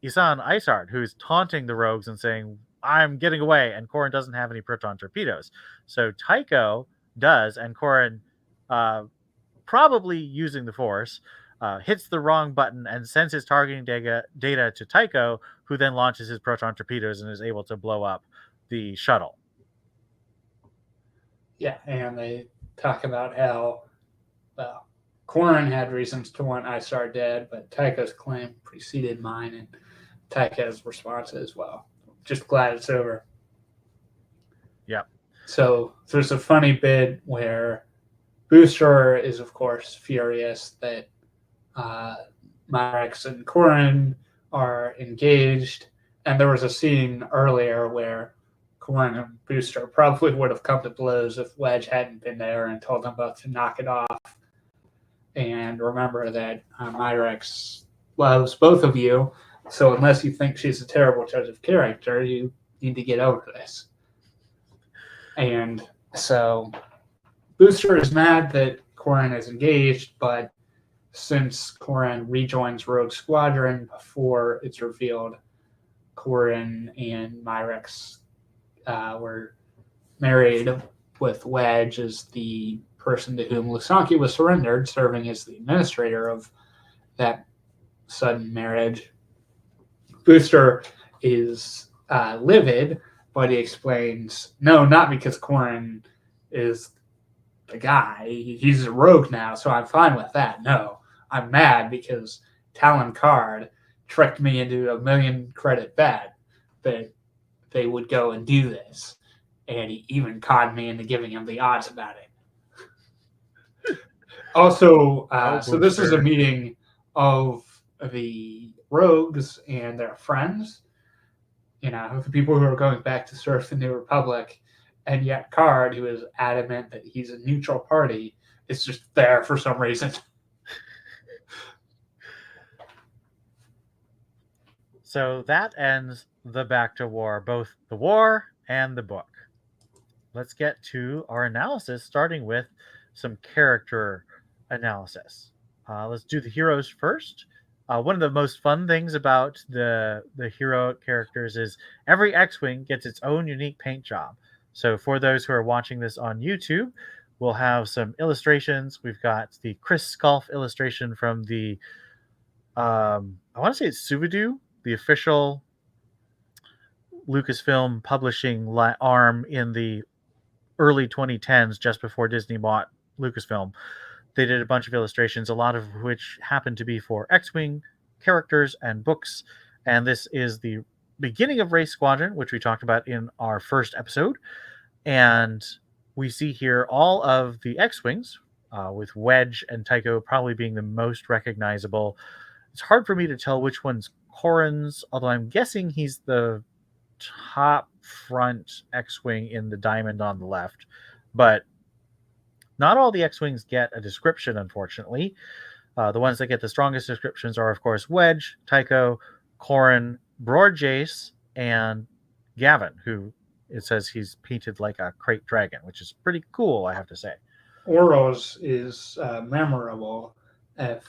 Isan Isard, who's taunting the rogues and saying, I'm getting away, and Corrin doesn't have any proton torpedoes. So Tycho does, and Corrin, probably using the Force, hits the wrong button and sends his targeting data to Tycho, who then launches his proton torpedoes and is able to blow up the shuttle. Yeah, and they talk about how, well, Corrin had reasons to want Isar dead, but Tycho's claim preceded mine, and Tycho's response as well. Just glad it's over. Yep. So there's a funny bit where Booster is, of course, furious that Mirex and Corrin are engaged, and there was a scene earlier where Corrin and Booster probably would have come to blows if Wedge hadn't been there and told them both to knock it off. And remember that Mirex loves both of you, so unless you think she's a terrible judge of character, you need to get over this. And so Booster is mad that Corrin is engaged, but since Corrin rejoins Rogue Squadron before it's revealed Corrin and Mirex were married, with Wedge as the person to whom Lusanki was surrendered, serving as the administrator of that sudden marriage. Booster is livid, but he explains, no, not because Corrin is the guy. He's a rogue now, so I'm fine with that. No, I'm mad because Talon Card tricked me into a 1,000,000 credit bet that they would go and do this. And he even conned me into giving him the odds about it. Also, so this is a meeting of the rogues and their friends, the people who are going back to serve the New Republic, and yet Card, who is adamant that he's a neutral party, is just there for some reason. So that ends the Bacta War, both the war and the book. let's get to our analysis, starting with some character analysis. Let's do the heroes first. One of the most fun things about the hero characters is every X-Wing gets its own unique paint job. So for those who are watching this on YouTube, we'll have some illustrations. We've got the Chris Sculf illustration from the, I want to say it's Suvidu, the official Lucasfilm publishing arm in the early 2010s, just before Disney bought Lucasfilm. They did a bunch of illustrations, a lot of which happened to be for X-Wing characters and books. And this is the beginning of Wraith Squadron, which we talked about in our first episode. And we see here all of the X-Wings, with Wedge and Tycho probably being the most recognizable. It's hard for me to tell which one's Corran's, although I'm guessing he's the top front X-Wing in the diamond on the left. But not all the X-Wings get a description, unfortunately. The ones that get the strongest descriptions are, of course, Wedge, Tycho, Corran, Bror Jace, and Gavin, who it says he's painted like a crate dragon, which is pretty cool, I have to say. Oros is memorable. If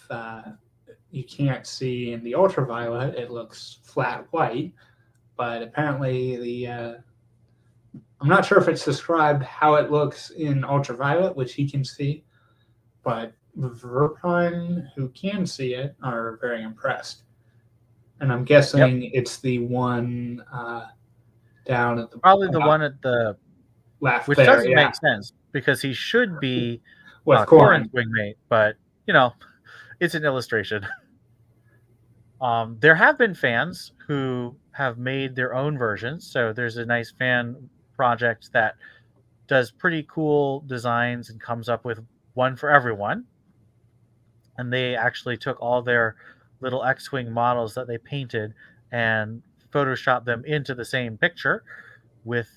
you can't see in the ultraviolet, it looks flat white. But apparently I'm not sure if it's described how it looks in ultraviolet, which he can see, but Verpine, who can see it, are very impressed. And I'm guessing it's the one down at the probably the one at the left, which there, doesn't make sense because he should be with Corran's wingmate, but it's an illustration. There have been fans who have made their own versions. So there's a nice fan project that does pretty cool designs and comes up with one for everyone. And they actually took all their little X-Wing models that they painted and photoshopped them into the same picture with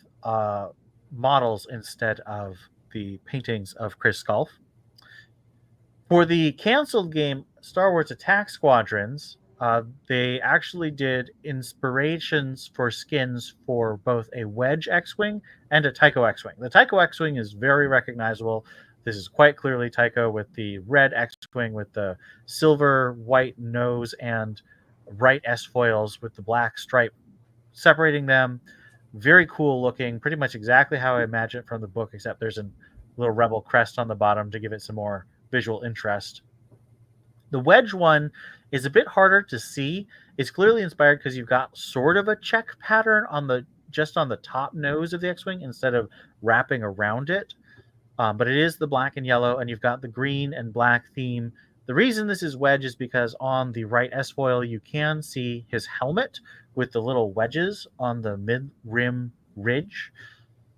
models instead of the paintings of Chris Sculf. For the canceled game Star Wars Attack Squadrons, they actually did inspirations for skins for both a Wedge X-Wing and a Tycho X-Wing. The Tycho X-Wing is very recognizable. This is quite clearly Tycho with the red X-Wing with the silver white nose and right S-foils with the black stripe separating them. Very cool looking, pretty much exactly how I imagine it from the book, except there's a little rebel crest on the bottom to give it some more visual interest. The Wedge one is a bit harder to see. It's clearly inspired because you've got sort of a check pattern on the top nose of the X-Wing instead of wrapping around it. But it is the black and yellow, and you've got the green and black theme. The reason this is Wedge is because on the right S-foil, you can see his helmet with the little wedges on the mid-rim ridge.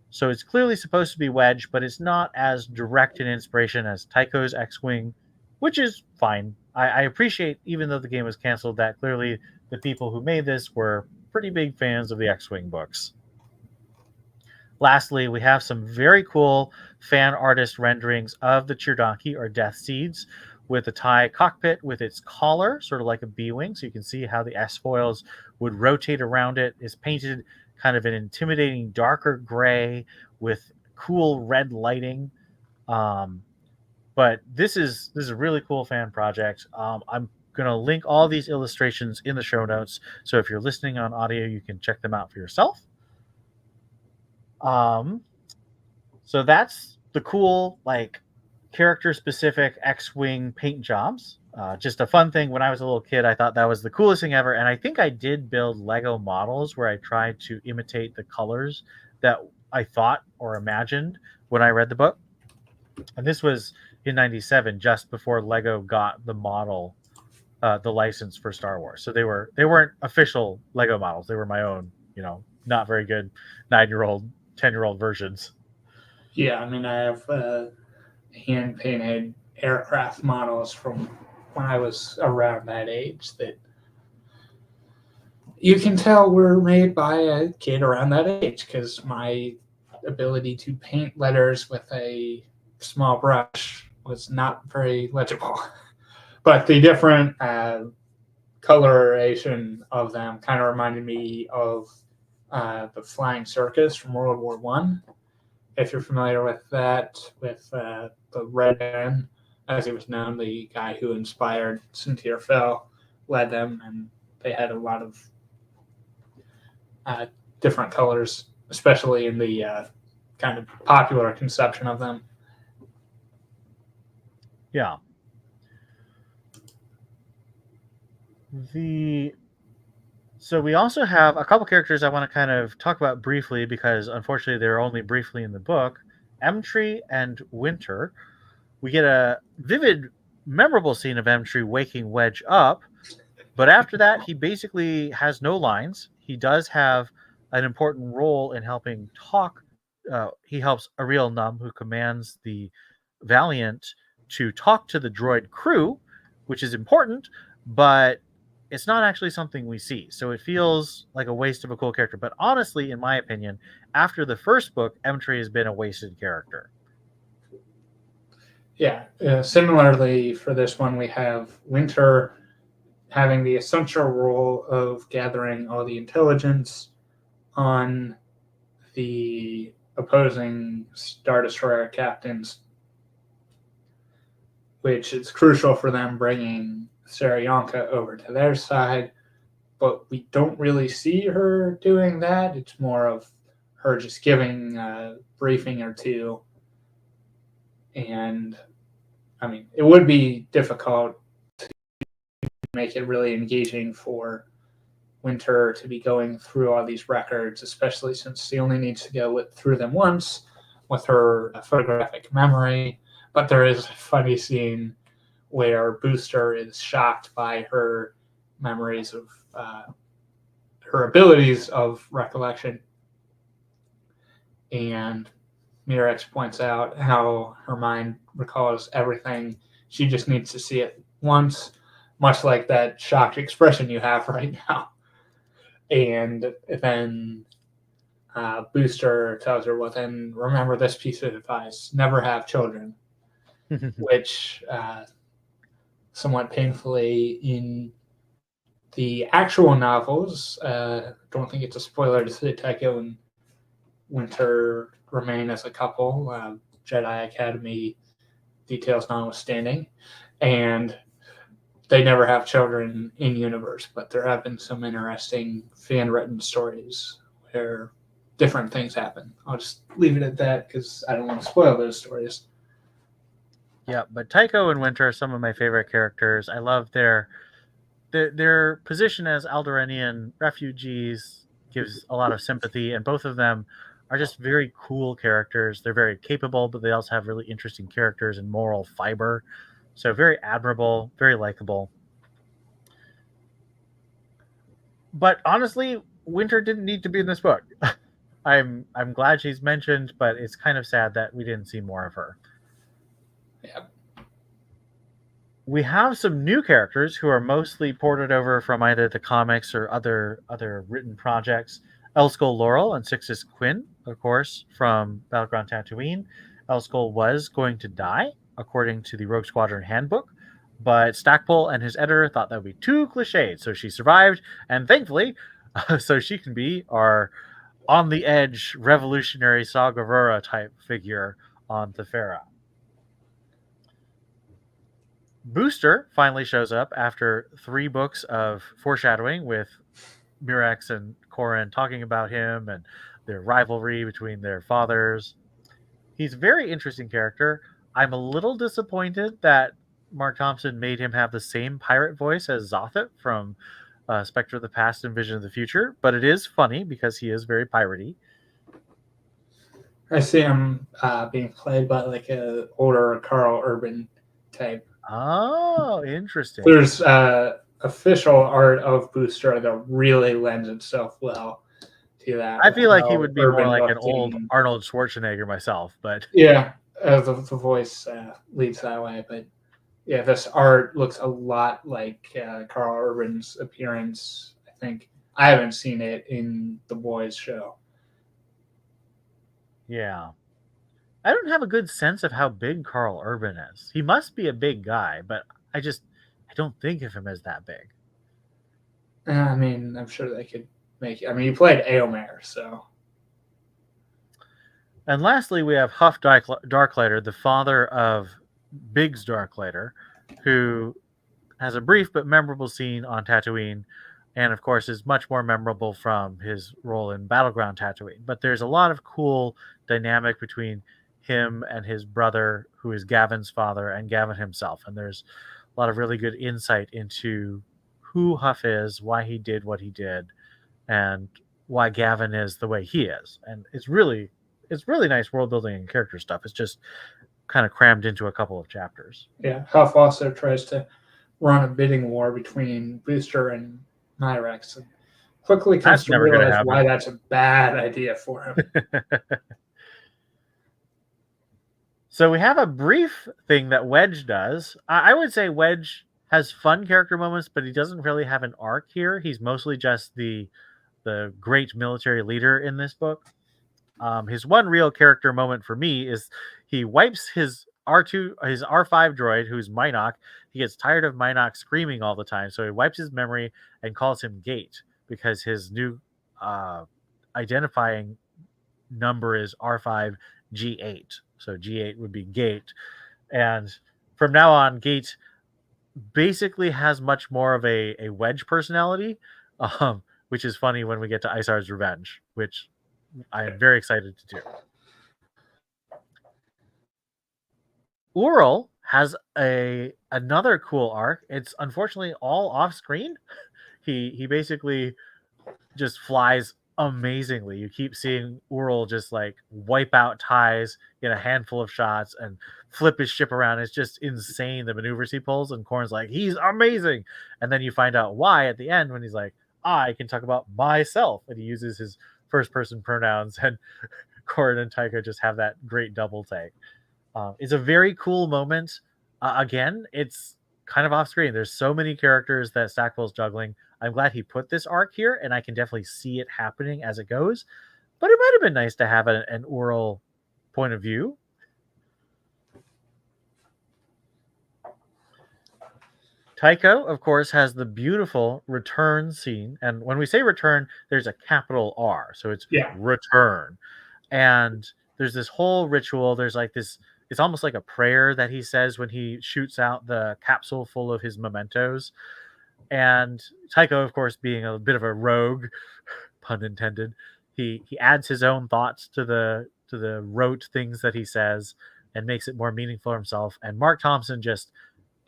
So it's clearly supposed to be Wedge, but it's not as direct an inspiration as Tycho's X-Wing, which is fine. I appreciate, even though the game was canceled, that clearly the people who made this were pretty big fans of the X-Wing books. Lastly, we have some very cool fan artist renderings of the Chirdaki, or Death Seeds, with the TIE cockpit with its collar, sort of like a B-wing. So you can see how the S-foils would rotate around it. It's painted kind of an intimidating darker gray with cool red lighting. But this is a really cool fan project. I'm going to link all these illustrations in the show notes. So if you're listening on audio, you can check them out for yourself. So that's the cool, character-specific X-Wing paint jobs. Just a fun thing. When I was a little kid, I thought that was the coolest thing ever. And I think I did build Lego models where I tried to imitate the colors that I thought or imagined when I read the book. And this was in 97, just before Lego got the model, the license for Star Wars. So they weren't official Lego models. They were my own, not very good 9-year-old, 10-year-old versions. Yeah, I mean, I have hand-painted aircraft models from when I was around that age that you can tell were made by a kid around that age, because my ability to paint letters with a small brush was not very legible. But the different coloration of them kind of reminded me of the Flying Circus from World War I. if you're familiar with that, with the Red Man, as he was known, the guy who inspired Cynthia Fell, led them, and they had a lot of different colors, especially in the kind of popular conception of them. Yeah. So we also have a couple characters I want to kind of talk about briefly because unfortunately they're only briefly in the book. Emtree and Winter. We get a vivid, memorable scene of Emtree waking Wedge up, but after that he basically has no lines. He does have an important role in helping talk. He helps Ariel Num, who commands the Valiant, to talk to the droid crew, which is important, but it's not actually something we see. So it feels like a waste of a cool character. But honestly, in my opinion, after the first book, Emtree has been a wasted character. Yeah. Similarly, for this one, we have Winter having the essential role of gathering all the intelligence on the opposing Star Destroyer captains, which is crucial for them bringing Saryanka over to their side. But we don't really see her doing that. It's more of her just giving a briefing or two. And, I mean, it would be difficult to make it really engaging for Winter to be going through all these records, especially since she only needs to go through them once with her photographic memory. But there is a funny scene where Booster is shocked by her memories of her abilities of recollection. And Mirex points out how her mind recalls everything. She just needs to see it once, much like that shocked expression you have right now. And then Booster tells her, well, then remember this piece of advice: never have children, which somewhat painfully in the actual novels, don't think it's a spoiler to say Tycho and Winter remain as a couple, Jedi Academy details notwithstanding, and they never have children in universe, but there have been some interesting fan-written stories where different things happen. I'll just leave it at that because I don't want to spoil those stories. Yeah, but Tycho and Winter are some of my favorite characters. I love their position as Alderaanian refugees gives a lot of sympathy, and both of them are just very cool characters. They're very capable, but they also have really interesting characters and moral fiber. So very admirable, very likable. But honestly, Winter didn't need to be in this book. I'm glad she's mentioned, but it's kind of sad that we didn't see more of her. Yeah. We have some new characters who are mostly ported over from either the comics or other written projects. Elskull Laurel and Sixus Quinn, of course, from Battleground Tatooine. Elskull was going to die, according to the Rogue Squadron handbook, but Stackpole and his editor thought that would be too cliched, so she survived, and thankfully, so she can be our on-the-edge revolutionary Saw Gerrera type figure on Thefera. Booster finally shows up after 3 books of foreshadowing with Mirex and Corran talking about him and their rivalry between their fathers. He's a very interesting character. I'm a little disappointed that Marc Thompson made him have the same pirate voice as Zothet from Spectre of the Past and Vision of the Future, but it is funny because he is very piratey. I see him being played by like a older Carl Urban type. Oh, interesting. There's official art of Booster that really lends itself well to that. I feel like he would be more like an looking, old Arnold Schwarzenegger myself, but yeah, the voice leads that way. But yeah, this art looks a lot like Carl Urban's appearance. I think I haven't seen it in the Boys show. yeah. I don't have a good sense of how big Carl Urban is. He must be a big guy, but I don't think of him as that big. I mean, I'm sure they could make it. I mean, he played Eomer, so. And lastly, we have Huff Darklighter, the father of Biggs Darklighter, who has a brief but memorable scene on Tatooine, and of course is much more memorable from his role in Battleground Tatooine. But there's a lot of cool dynamic between him and his brother, who is Gavin's father, and Gavin himself. And there's a lot of really good insight into who Huff is, why he did what he did, and why Gavin is the way he is. And it's really nice world building and character stuff. It's just kind of crammed into a couple of chapters. Yeah, Huff also tries to run a bidding war between Booster and Nyrex, and quickly comes to realize why that's a bad idea for him. So we have a brief thing that Wedge does. I would say Wedge has fun character moments, but he doesn't really have an arc here. He's mostly just the great military leader in this book. His one real character moment for me is he wipes his R5 droid, who's Minok. He gets tired of Minok screaming all the time, so he wipes his memory and calls him Gate because his new identifying number is R5G8. So G8 would be Gate. And from now on, Gate basically has much more of a Wedge personality, which is funny when we get to Isar's Revenge, which I am very excited to do. Ural has another cool arc. It's unfortunately all off screen. He basically just flies amazingly. You keep seeing Ural just like wipe out ties in a handful of shots and flip his ship around. It's just insane the maneuvers he pulls, and Korn's like, he's amazing. And then you find out why at the end when he's like, I can talk about myself, and he uses his first person pronouns, and Korn and Tycho just have that great double take. It's a very cool moment. Again, it's kind of off screen. There's so many characters that Stackpole's juggling. I'm glad he put this arc here, and I can definitely see it happening as it goes. But it might have been nice to have an Ural point of view. Tycho, of course, has the beautiful return scene. And when we say return, there's a capital R. So it's return. And there's this whole ritual. There's like this, it's almost like a prayer that he says when he shoots out the capsule full of his mementos. And Tycho, of course, being a bit of a rogue, pun intended, he adds his own thoughts to the rote things that he says and makes it more meaningful for himself. And Marc Thompson just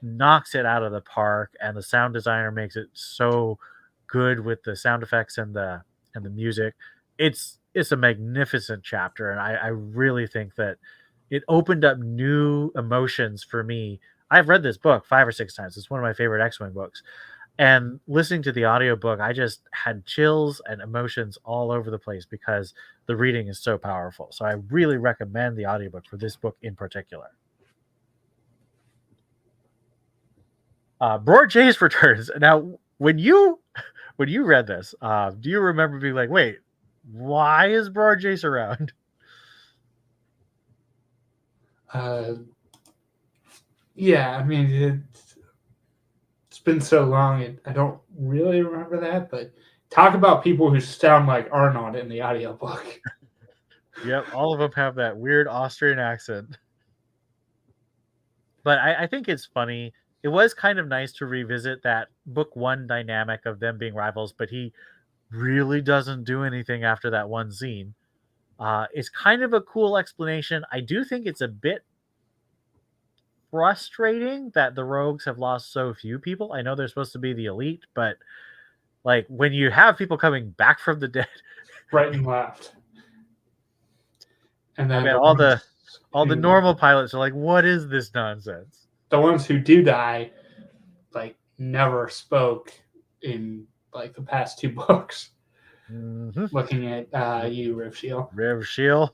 knocks it out of the park, and the sound designer makes it so good with the sound effects and the music. It's a magnificent chapter, and I really think that it opened up new emotions for me. I've read this book 5 or 6 times. It's one of my favorite X-Wing books. And listening to the audiobook, I just had chills and emotions all over the place because the reading is so powerful. So I really recommend the audiobook for this book in particular. Bror Jace returns. Now, when you read this, do you remember being like, wait, why is Bror Jace around? Yeah, I mean, it's been so long, and I don't really remember that, but talk about people who sound like Arnold in the audiobook. Yep, all of them have that weird Austrian accent. But I think it's funny. It was kind of nice to revisit that book 1 dynamic of them being rivals, but he really doesn't do anything after that one scene. It's kind of a cool explanation. I do think it's a bit frustrating that the rogues have lost so few people. I know they're supposed to be the elite, but like when you have people coming back from the dead, right and left, and then all the normal pilots are like, what is this nonsense? The ones who do die, like, never spoke in like the past 2 books. Mm-hmm. Looking at you, Riv Shield. Riv Shield.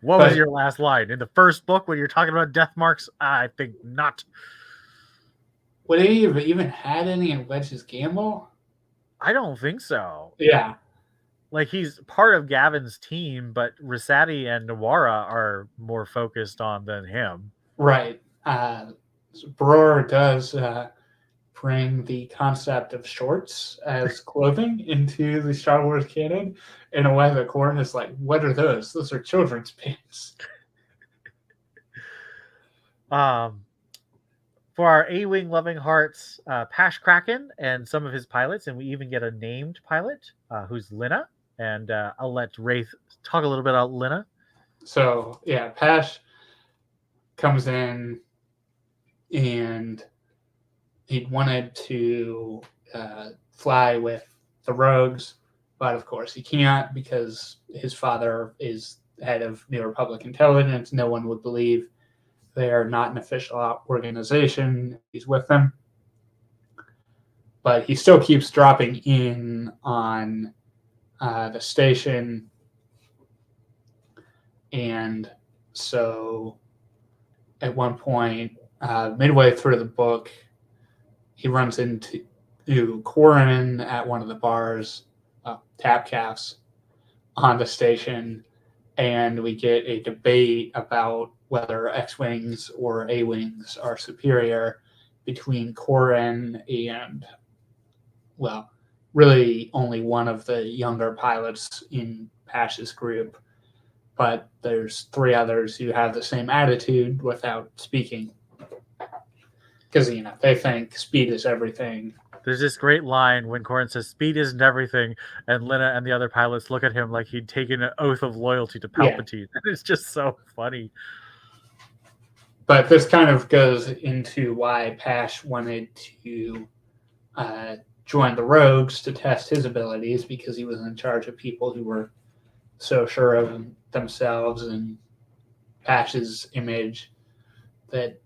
What was your last line in the first book when you're talking about death marks? I think not. Would he have even had any in Wedge's Gamble? I don't think so. Yeah. Like, he's part of Gavin's team, but Rosati and Nawara are more focused on than him. Right. Bror does bring the concept of shorts as clothing into the Star Wars canon in a way that Corrin is like, what are those? Those are children's pants. For our A-Wing loving hearts, Pash Kraken and some of his pilots, and we even get a named pilot who's Lina. And I'll let Wraith talk a little bit about Lina. So, yeah, Pash comes in and he wanted to fly with the Rogues, but of course he can't because his father is head of New Republic intelligence. No one would believe they are not an official organization. He's with them. But he still keeps dropping in on the station. And so at one point, midway through the book, he runs into Corrin at one of the bars, tap cafes on the station, and we get a debate about whether X-Wings or A-Wings are superior between Corrin and, well, really only one of the younger pilots in Pash's group, but there's 3 others who have the same attitude without speaking. Because, they think speed is everything. There's this great line when Corrin says, speed isn't everything, and Lina and the other pilots look at him like he'd taken an oath of loyalty to Palpatine. Yeah. It's just so funny. But this kind of goes into why Pash wanted to join the Rogues to test his abilities, because he was in charge of people who were so sure of themselves and Pash's image that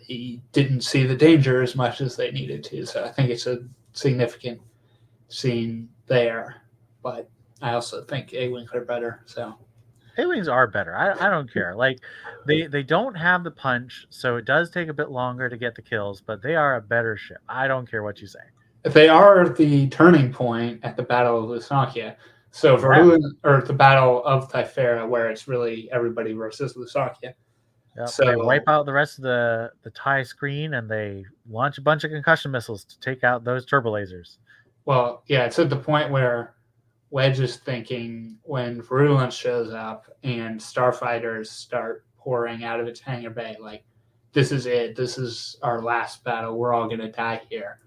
he didn't see the danger as much as they needed to. So I think it's a significant scene there. But I also think A-Wings are better. So A-Wings are better. I don't care. Like they don't have the punch, so it does take a bit longer to get the kills, but they are a better ship. I don't care what you say. They are the turning point at the Battle of Lusatia. So or the Battle of Typhera, where it's really everybody versus Lusatia. Yep. So they wipe out the rest of the TIE screen, and they launch a bunch of concussion missiles to take out those turbolasers. Well, yeah, it's at the point where Wedge is thinking when Virulence shows up and starfighters start pouring out of its hangar bay, like, this is it. This is our last battle. We're all going to die here.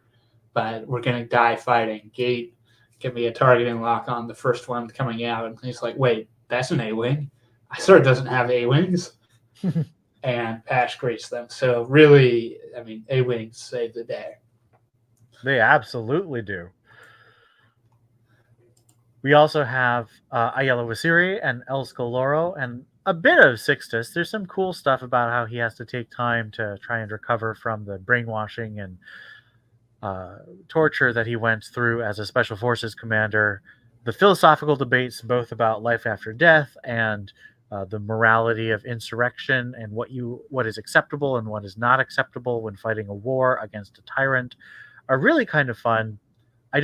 But we're going to die fighting. Gate, give me a targeting lock on the first one coming out. And he's like, wait, that's an A-Wing? I sort of doesn't have A-Wings. And Pash greets them. So really, I mean, A-Wings save the day. They absolutely do. We also have Ayala Wasiri and Elsko Loro and a bit of Sixtus. There's some cool stuff about how he has to take time to try and recover from the brainwashing and torture that he went through as a Special Forces commander. The philosophical debates both about life after death and the morality of insurrection and what is acceptable and what is not acceptable when fighting a war against a tyrant are really kind of fun. I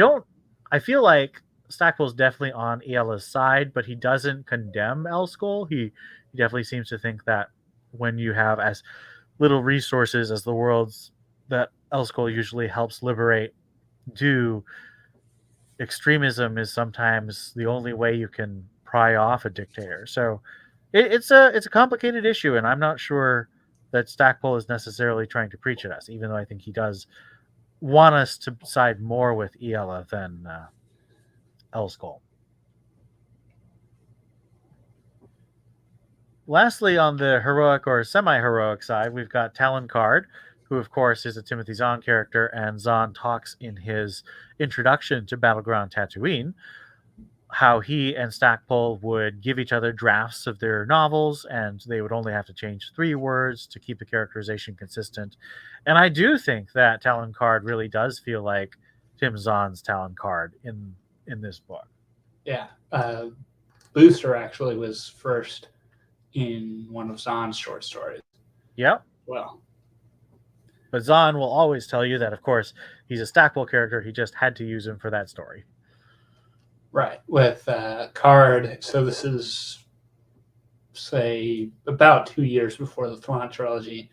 feel like Stackpole's definitely on Ayala's side, but he doesn't condemn Elsko. He definitely seems to think that when you have as little resources as the worlds that Elsko usually helps liberate do, extremism is sometimes the only way you can pry off a dictator. So it's a complicated issue, and I'm not sure that Stackpole is necessarily trying to preach at us, even though I think he does want us to side more with Ayala than Elsko. Lastly, on the heroic or semi-heroic side, we've got Talon Card, who of course is a Timothy Zahn character, and Zahn talks in his introduction to Battleground Tatooine how he and Stackpole would give each other drafts of their novels, and they would only have to change 3 words to keep the characterization consistent. And I do think that Talon Card really does feel like Tim Zahn's Talon Card in this book. Yeah. Booster actually was first in one of Zahn's short stories. Yep. Well. But Zahn will always tell you that, of course, he's a Stackpole character. He just had to use him for that story. Right. With Card, so this is, say, about 2 years before the Thrawn trilogy.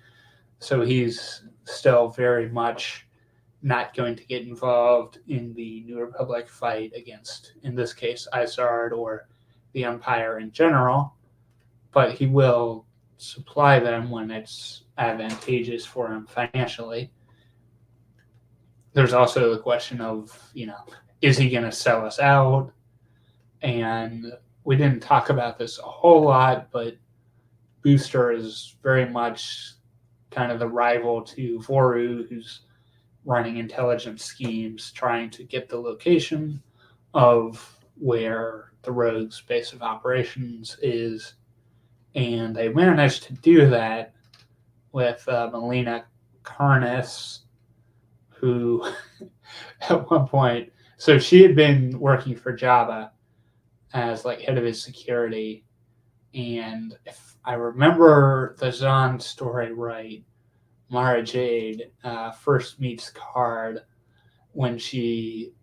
So he's still very much not going to get involved in the New Republic fight against, in this case, Isard or the Empire in general, but he will supply them when it's advantageous for him financially. There's also the question of, is he going to sell us out? And we didn't talk about this a whole lot, but Booster is very much kind of the rival to Voru, who's running intelligence schemes, trying to get the location of where the Rogue's base of operations is. And they managed to do that with Melina Karnas, who at one point, so she had been working for Jabba as like head of his security. And if I remember the Zahn story right, Mara Jade first meets Card when she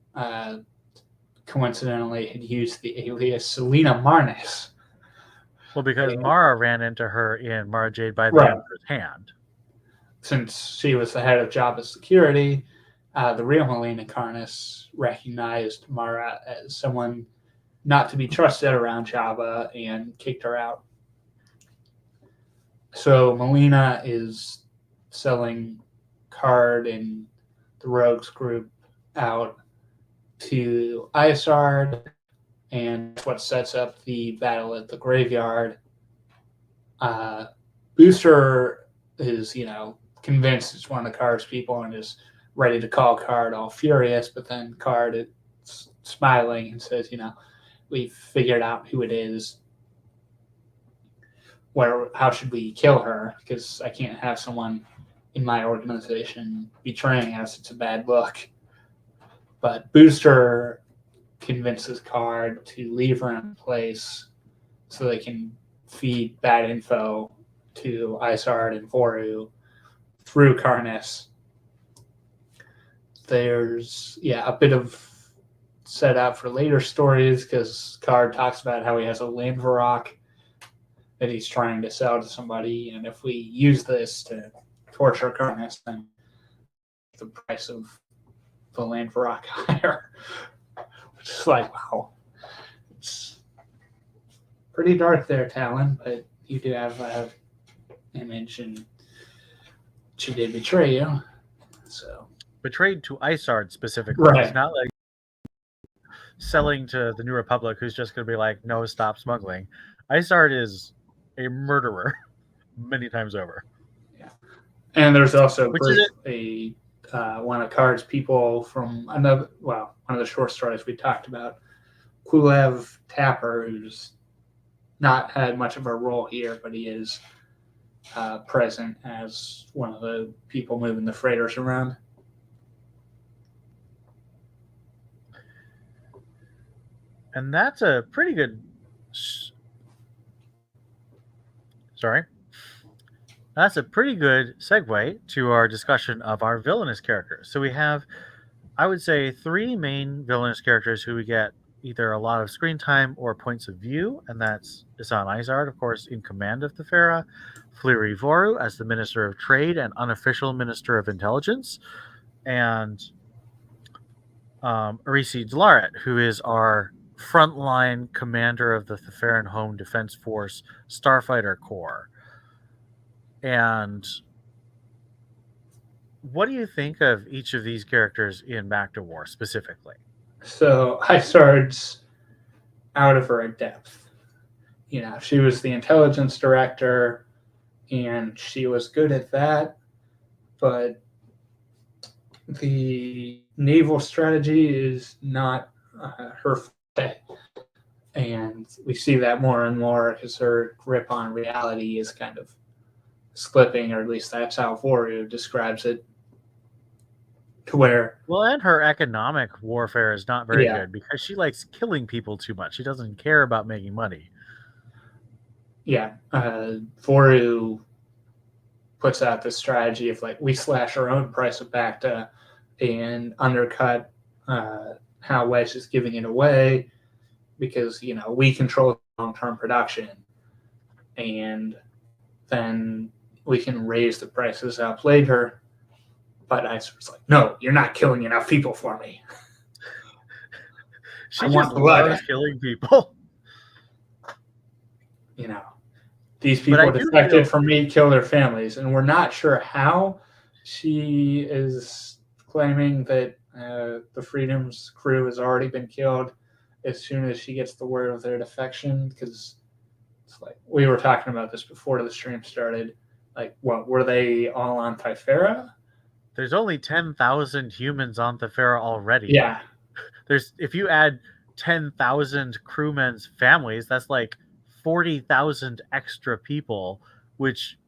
coincidentally had used the alias Selena Marnis. Well, because Mara ran into her in Mara Jade by the Right. Emperor's Hand. Since she was the head of Jabba's security, the real Melina Karnas recognized Mara as someone not to be trusted around Jabba and kicked her out. So Melina is selling Card and the Rogues group out to Isard, and what sets up the battle at the graveyard. Booster is, convinced it's one of Card's people and is ready to call Card all furious, but then Card is smiling and says, we've figured out who it is. How should we kill her? Because I can't have someone in my organization betraying us. It's a bad look. But Booster convinces Card to leave her in place so they can feed bad info to Isard and Voru through Karnas. There's a bit of setup for later stories because Card talks about how he has a Landvarok that he's trying to sell to somebody, and if we use this to torture Karnas, then the price of the Landvarok higher. Which is like, wow. It's pretty dark there, Talon, but you do have an image, and she did betray you. So Betrayed to Isard specifically. Right. It's not like selling to the New Republic, who's just going to be like, no, stop smuggling. Isard is a murderer many times over. Yeah. And there's also one of Card's people from one of the short stories we talked about, Kulev Tapper, who's not had much of a role here, but he is present as one of the people moving the freighters around. And that's a pretty good... That's a pretty good segue to our discussion of our villainous characters. So we have, I would say, 3 main villainous characters who we get either a lot of screen time or points of view, and that's Isan Isard, of course, in command of the Thera, Fliri Voru as the Minister of Trade and unofficial Minister of Intelligence, and Arisi Dlaret, who is our frontline commander of the Theferan Home Defense Force Starfighter Corps. And what do you think of each of these characters in Bacta War specifically? So Isard's out of her depth. She was the intelligence director, and she was good at that, but the naval strategy is not her forte. And we see that more and more because her grip on reality is kind of slipping, or at least that's how Voru describes it. And her economic warfare is not very good because she likes killing people too much. She doesn't care about making money. Voru puts out this strategy of we slash our own price of Bacta and undercut how Wedge is giving it away because we control long-term production, and then we can raise the prices up later. But Isar's like, no, you're not killing enough people for me. She just loves killing people. You know, these people defected from me, kill their families. And we're not sure how she is claiming that the Freedom's crew has already been killed as soon as she gets the word of their defection, because it's like we were talking about this before the stream started. Like, what were they all on Typhera? There's only 10,000 humans on Typhera already. Yeah. If you add 10,000 crewmen's families, that's like 40,000 extra people, which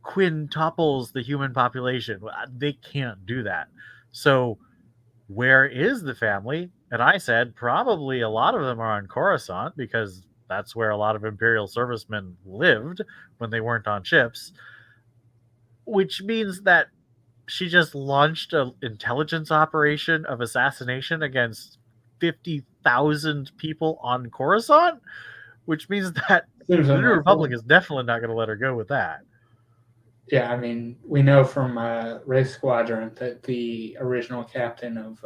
quintuples the human population. They can't do that. So where is the family? And I said probably a lot of them are on Coruscant, because that's where a lot of Imperial servicemen lived when they weren't on ships, which means that she just launched an intelligence operation of assassination against 50,000 people on Coruscant, which means that the New Republic is definitely not going to let her go with that. Yeah, I mean, we know from Wraith Squadron that the original captain of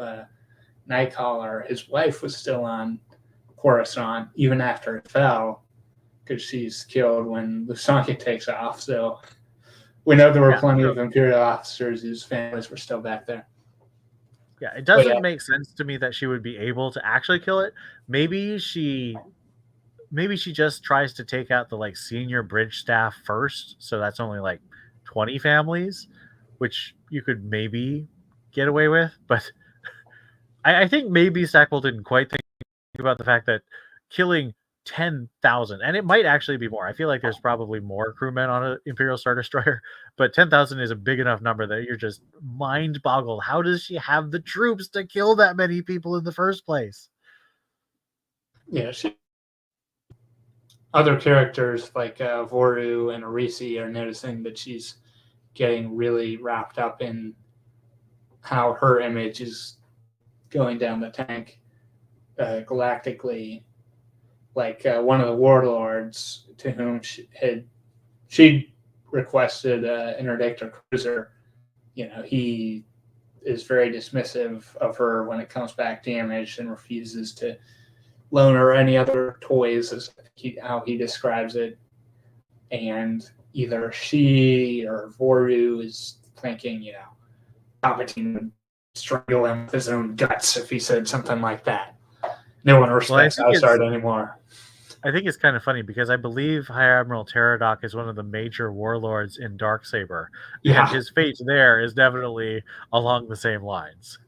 Nightcaller, his wife was still on Coruscant even after it fell, because she's killed when Lusanka takes off. So we know there were plenty of Imperial officers whose families were still back there. Yeah, it doesn't make sense to me that she would be able to actually kill it. Maybe she just tries to take out the senior bridge staff first, so that's only 20 families, which you could maybe get away with. But I think maybe Stackpole didn't quite think about the fact that killing 10,000, and it might actually be more. I feel like there's probably more crewmen on an Imperial Star Destroyer, but 10,000 is a big enough number that you're just mind boggled. How does she have the troops to kill that many people in the first place? Yeah, other characters like Voru and Arisi are noticing that she's getting really wrapped up in how her image is going down the tank galactically. One of the warlords to whom she requested interdictor cruiser, he is very dismissive of her when it comes back damaged and refuses to loan her any other toys, as how he describes it. And either she or Voru is thinking, Palpatine would strangle him with his own guts if he said something like that. No one respects Isard anymore. I think it's kind of funny because I believe High Admiral Pterodok is one of the major warlords in Darksaber. Yeah. And his fate there is definitely along the same lines.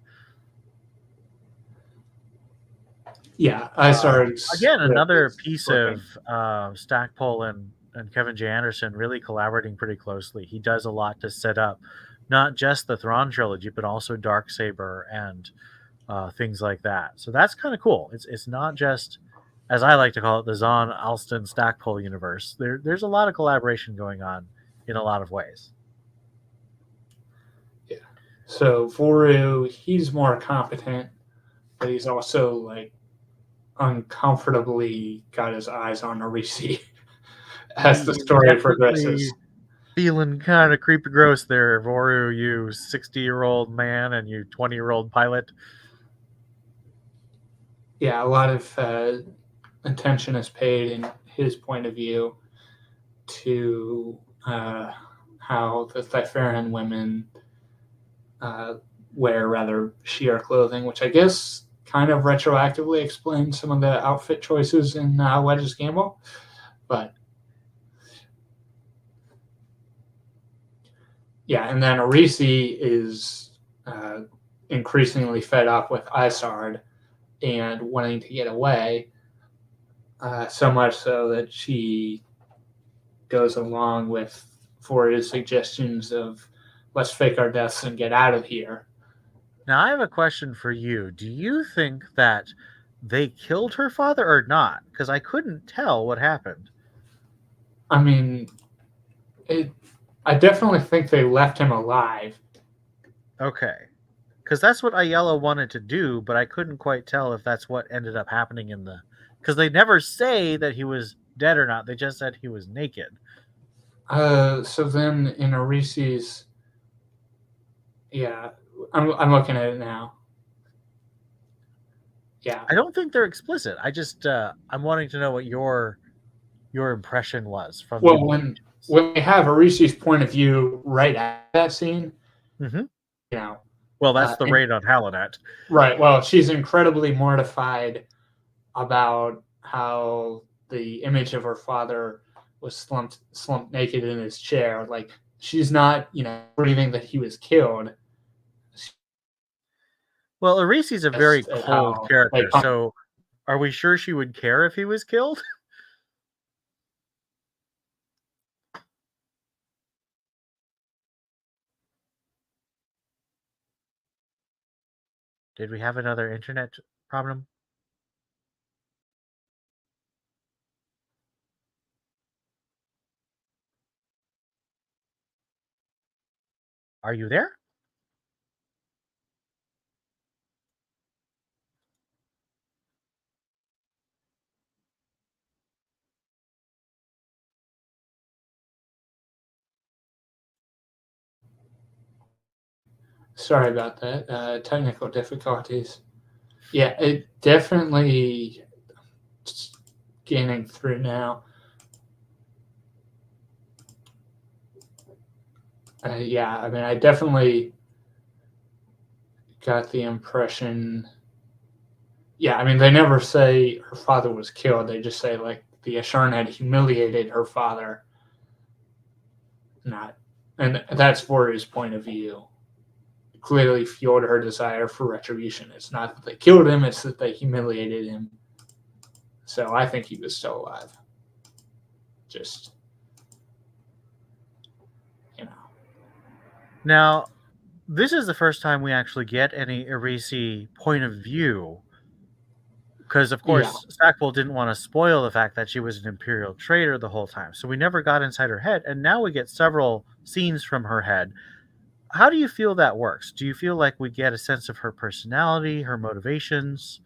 Yeah, Isard. Again, another piece of Stackpole and Kevin J. Anderson really collaborating pretty closely. He does a lot to set up not just the Thrawn trilogy, but also Darksaber and things like that. So that's kind of cool. It's not just, as I like to call it, the Zahn, Allston, Stackpole universe. There's a lot of collaboration going on in a lot of ways. Yeah. So Voru, he's more competent, but he's also uncomfortably got his eyes on Arisi as the story progresses. Feeling kind of creepy gross there, Voru, you 60-year-old man and you 20-year-old pilot. Yeah, a lot of attention is paid in his point of view to how the Typheran women wear rather sheer clothing, which I guess kind of retroactively explains some of the outfit choices in Wedge's Gamble. But yeah, and then Arisi is increasingly fed up with Isard and wanting to get away, so much so that she goes along with Voru's suggestions of let's fake our deaths and get out of here. Now, I have a question for you. Do you think that they killed her father or not? Because I couldn't tell what happened. I mean, I definitely think they left him alive. Okay. Because that's what Ayala wanted to do, but I couldn't quite tell if that's what ended up happening in the... Because they never say that he was dead or not. They just said he was naked. So then in Arisi's Yeah, I'm looking at it now. Yeah. I don't think they're explicit. I just I'm wanting to know what your impression was from the Well, implications. when we have Arisi's point of view right at that scene, Mm-hmm. you know, Well, that's the and, raid on Halonet. right. Well, she's incredibly mortified about how the image of her father was slumped naked in his chair. Like she's not, grieving that he was killed. Well, Arisi's a very Just at cold how character, so are we sure she would care if he was killed? Did we have another internet problem? Are you there? Sorry about that. Technical difficulties. Yeah, it definitely scanning through now. Yeah, I mean, I definitely got the impression. Yeah, I mean, they never say her father was killed. They just say like the Asharn had humiliated her father. Not, and that's Voru's point of view. Clearly fueled her desire for retribution. It's not that they killed him; it's that they humiliated him. So I think he was still alive. Just, you know. Now, this is the first time we actually get any Irisi point of view, because of course Stackpole didn't want to spoil the fact that she was an Imperial traitor the whole time, so we never got inside her head, and now we get several scenes from her head. How do you feel that works? Do you feel like we get a sense of her personality, her motivations?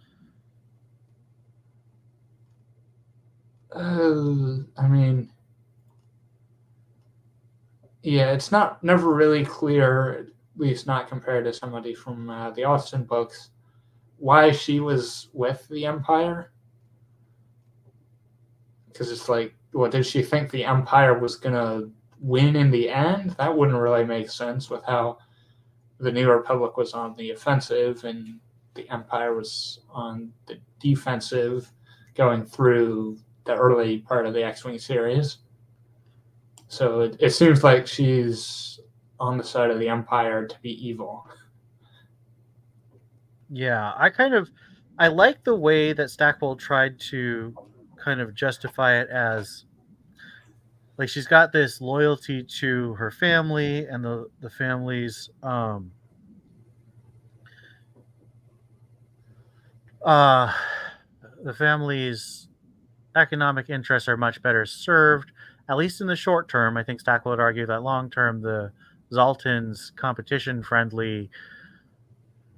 I mean, yeah, it's never really clear, at least not compared to somebody from the Allston books, why she was with the Empire. Because it's like, what did she think the Empire was gonna win in the end? That wouldn't really make sense with how the New Republic was on the offensive and the Empire was on the defensive, going through the early part of the X-wing series. So it seems like she's on the side of the Empire to be evil. Yeah, I like the way that Stackpole tried to kind of justify it as like she's got this loyalty to her family and the family's uh the family's economic interests are much better served, at least in the short term. I think Stackpole would argue that long term the Zaltan's competition friendly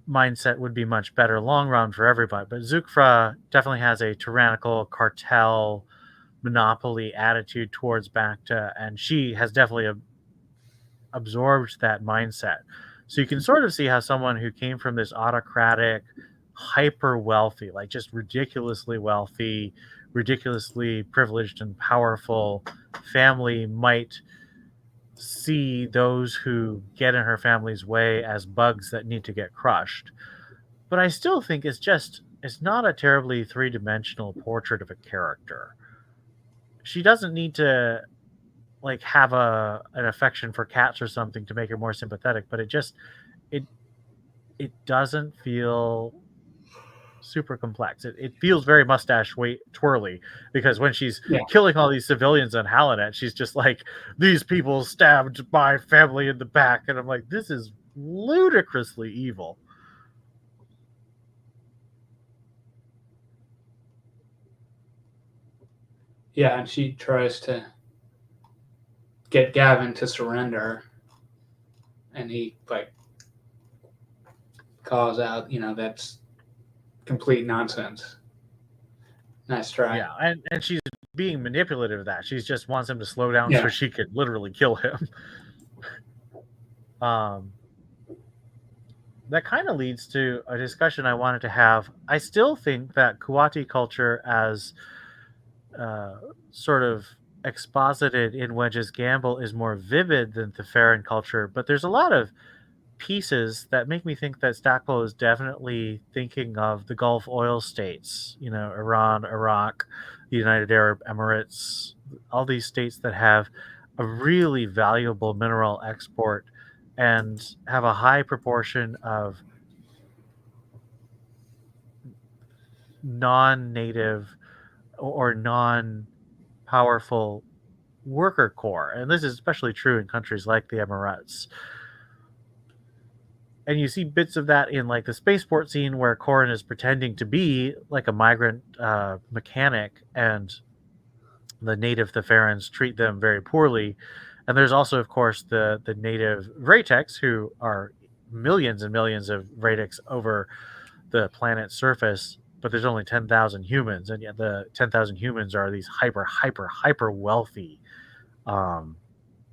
mindset would be much better long run for everybody. But Zukfra definitely has a tyrannical cartel monopoly attitude towards Bacta, and she has definitely absorbed that mindset. So you can sort of see how someone who came from this autocratic, hyper wealthy, like just ridiculously wealthy, ridiculously privileged and powerful family might see those who get in her family's way as bugs that need to get crushed. But I still think it's not a terribly three-dimensional portrait of a character. She doesn't need to like have an affection for cats or something to make her more sympathetic, but it it doesn't feel super complex. It feels very mustache weight twirly because when she's killing all these civilians on Halonet, she's just like, these people stabbed my family in the back, and I'm like, this is ludicrously evil. Yeah, and she tries to get Gavin to surrender, and he like calls out, that's complete nonsense. Nice try. Yeah, and she's being manipulative of that. She just wants him to slow down so she could literally kill him. that kind of leads to a discussion I wanted to have. I still think that Kuwati culture, as uh, sort of exposited in Wedge's Gamble, is more vivid than Theferan culture, but there's a lot of pieces that make me think that Stackpole is definitely thinking of the Gulf oil states, Iran, Iraq, the United Arab Emirates, all these states that have a really valuable mineral export and have a high proportion of non-native or non-powerful worker core. And this is especially true in countries like the Emirates. And you see bits of that in like the spaceport scene where Corrin is pretending to be like a migrant mechanic, and the native Theferans treat them very poorly. And there's also, of course, the native Vrayteks, who are millions and millions of Vrayteks over the planet's surface, but there's only 10,000 humans, and yet the 10,000 humans are these hyper wealthy,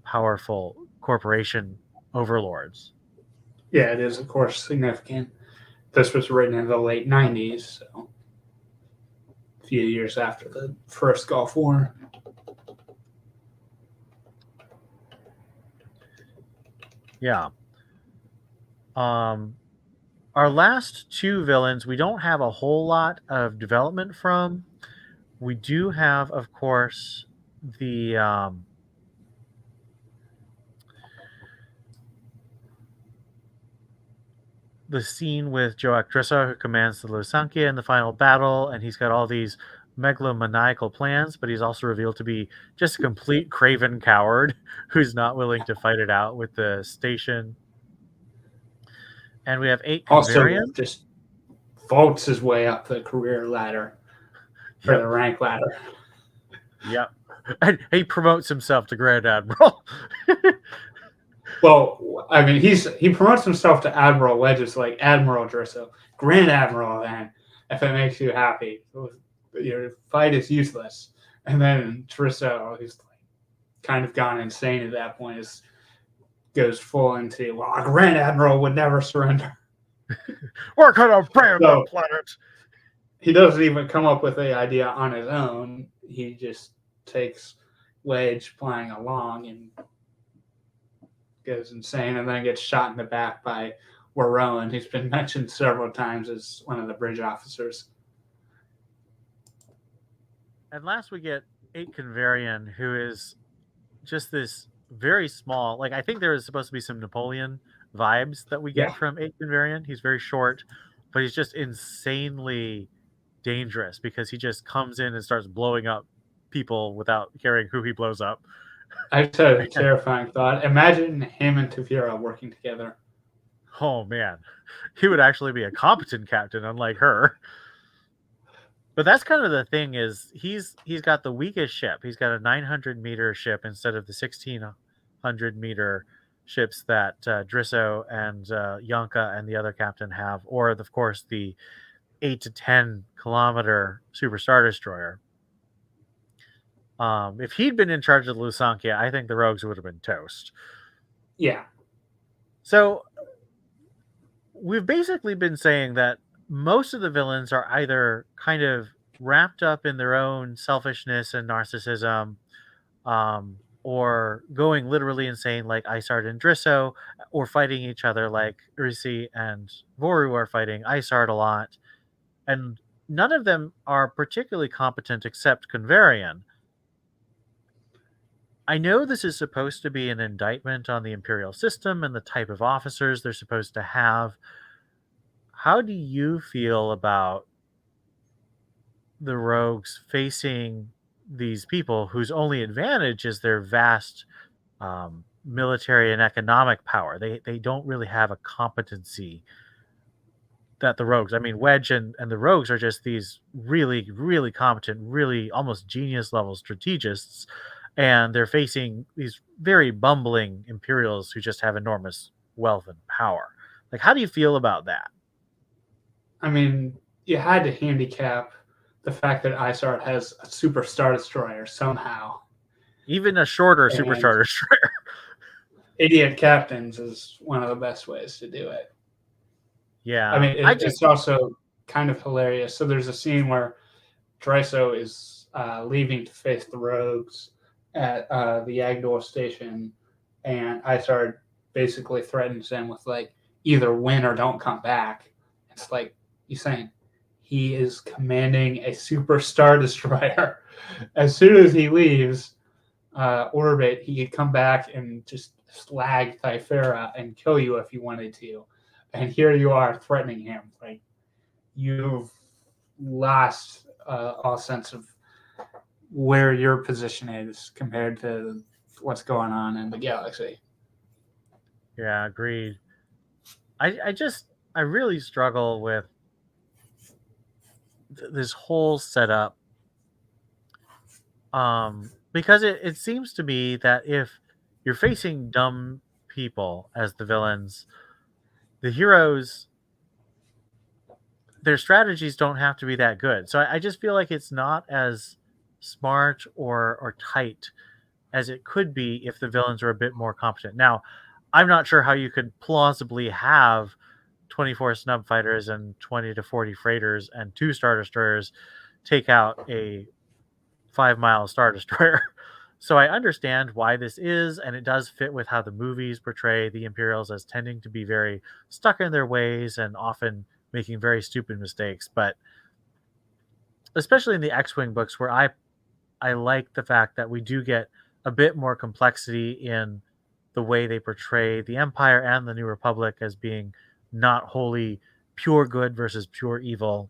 powerful corporation overlords. Yeah, it is, of course, significant. This was written in the late 90s, so a few years after the first Gulf War. Yeah. Our last two villains, we don't have a whole lot of development from. We do have, of course, the scene with Joak Drissa, who commands the Lusankya in the final battle, and he's got all these megalomaniacal plans, but he's also revealed to be just a complete craven coward who's not willing to fight it out with the station. And we have 8 Also, Convarians. just vaults his way up the career ladder, or the rank ladder. Yep. And he promotes himself to Grand Admiral. Well, I mean, he promotes himself to Admiral Wedges, like Admiral Drissa, Grand Admiral. Then, if it makes you happy, your fight is useless. And then Drissa, he's like kind of gone insane at that point. Goes full into, well, a Grand Admiral would never surrender. We're gonna ban the planet. He doesn't even come up with the idea on his own. He just takes Wedge playing along and goes insane, and then gets shot in the back by Warrowan, who's been mentioned several times as one of the bridge officers. And last we get 8 Convarian, who is just this very small, like I think there is supposed to be some Napoleon vibes that we get from 8 Convarian. He's very short, but he's just insanely dangerous because he just comes in and starts blowing up people without caring who he blows up. I just had a terrifying thought. Imagine him and Tefira working together. Oh man, he would actually be a competent captain, unlike her. But that's kind of the thing, is he's got the weakest ship. He's got a 900-meter ship instead of the 1,600-meter ships that Drisso and Yonka and the other captain have, or of course the 8 to 10-kilometer Super Star Destroyer. If he'd been in charge of the Lusankya, I think the Rogues would have been toast. Yeah. So we've basically been saying that most of the villains are either kind of wrapped up in their own selfishness and narcissism, or going literally insane like Isard and Drisso, or fighting each other like Ursi and Voru are fighting Isard a lot. And none of them are particularly competent except Convarian. I know this is supposed to be an indictment on the Imperial system and the type of officers they're supposed to have. How do you feel about the Rogues facing these people whose only advantage is their vast military and economic power? They don't really have a competency that the Rogues, I mean, Wedge and the Rogues are just these really, really competent, really almost genius level strategists, and they're facing these very bumbling Imperials who just have enormous wealth and power. Like, how do you feel about that? I mean, you had to handicap the fact that Isard has a Super Star Destroyer somehow. Even a shorter Super Star Destroyer. Idiot captains is one of the best ways to do it. Yeah. I mean, it's also kind of hilarious. So there's a scene where Dryso is leaving to face the rogues at the Yagdor station, and Isard basically threatens him with like either win or don't come back. It's like he's saying he is commanding a super star destroyer. As soon as he leaves orbit, he could come back and just slag Thyfera and kill you if he wanted to. And here you are threatening him. Like you've lost all sense of where your position is compared to what's going on in the galaxy. Yeah, agreed. I really struggle with this whole setup, because it seems to be that if you're facing dumb people as the villains, the heroes, their strategies don't have to be that good. So I just feel like it's not as smart or tight as it could be if the villains are a bit more competent. Now, I'm not sure how you could plausibly have 24 snub fighters and 20 to 40 freighters and 2 star destroyers take out a 5-mile star destroyer. So I understand why this is, and it does fit with how the movies portray the Imperials as tending to be very stuck in their ways and often making very stupid mistakes. But especially in the X-Wing books, where I like the fact that we do get a bit more complexity in the way they portray the Empire and the New Republic as being not wholly pure good versus pure evil.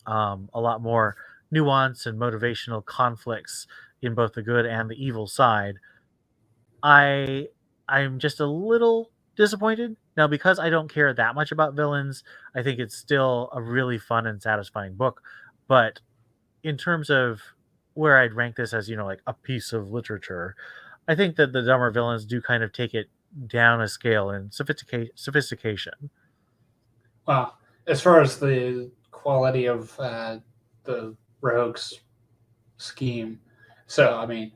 A lot more nuance and motivational conflicts in both the good and the evil side. I I'm just a little disappointed now because I don't care that much about villains. I think it's still a really fun and satisfying book, but in terms of where I'd rank this as, like a piece of literature, I think that the dumber villains do kind of take it down a scale in sophistication. Well, as far as the quality of the rogues scheme, so I mean,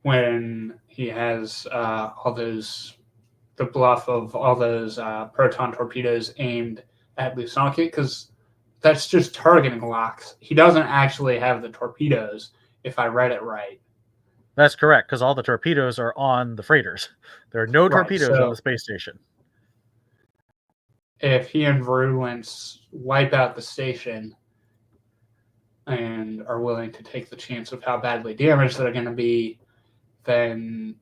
when he has all those, the bluff of all those proton torpedoes aimed at Lusaki, because that's just targeting locks. He doesn't actually have the torpedoes, if I read it right. That's correct, because all the torpedoes are on the freighters. There are no Right. torpedoes on So the space station. if he and Virulence wipe out the station and are willing to take the chance of how badly damaged they're going to be, then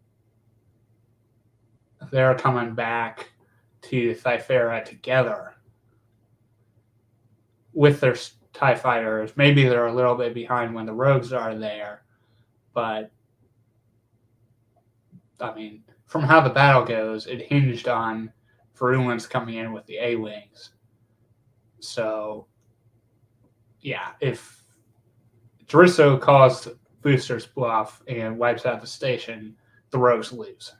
they're coming back to Thyfera together with their TIE fighters. Maybe they're a little bit behind when the rogues are there, but I mean, from how the battle goes, it hinged on Virulence coming in with the A-Wings. So, yeah, if Drisso calls Booster's bluff and wipes out the station, the rogues lose.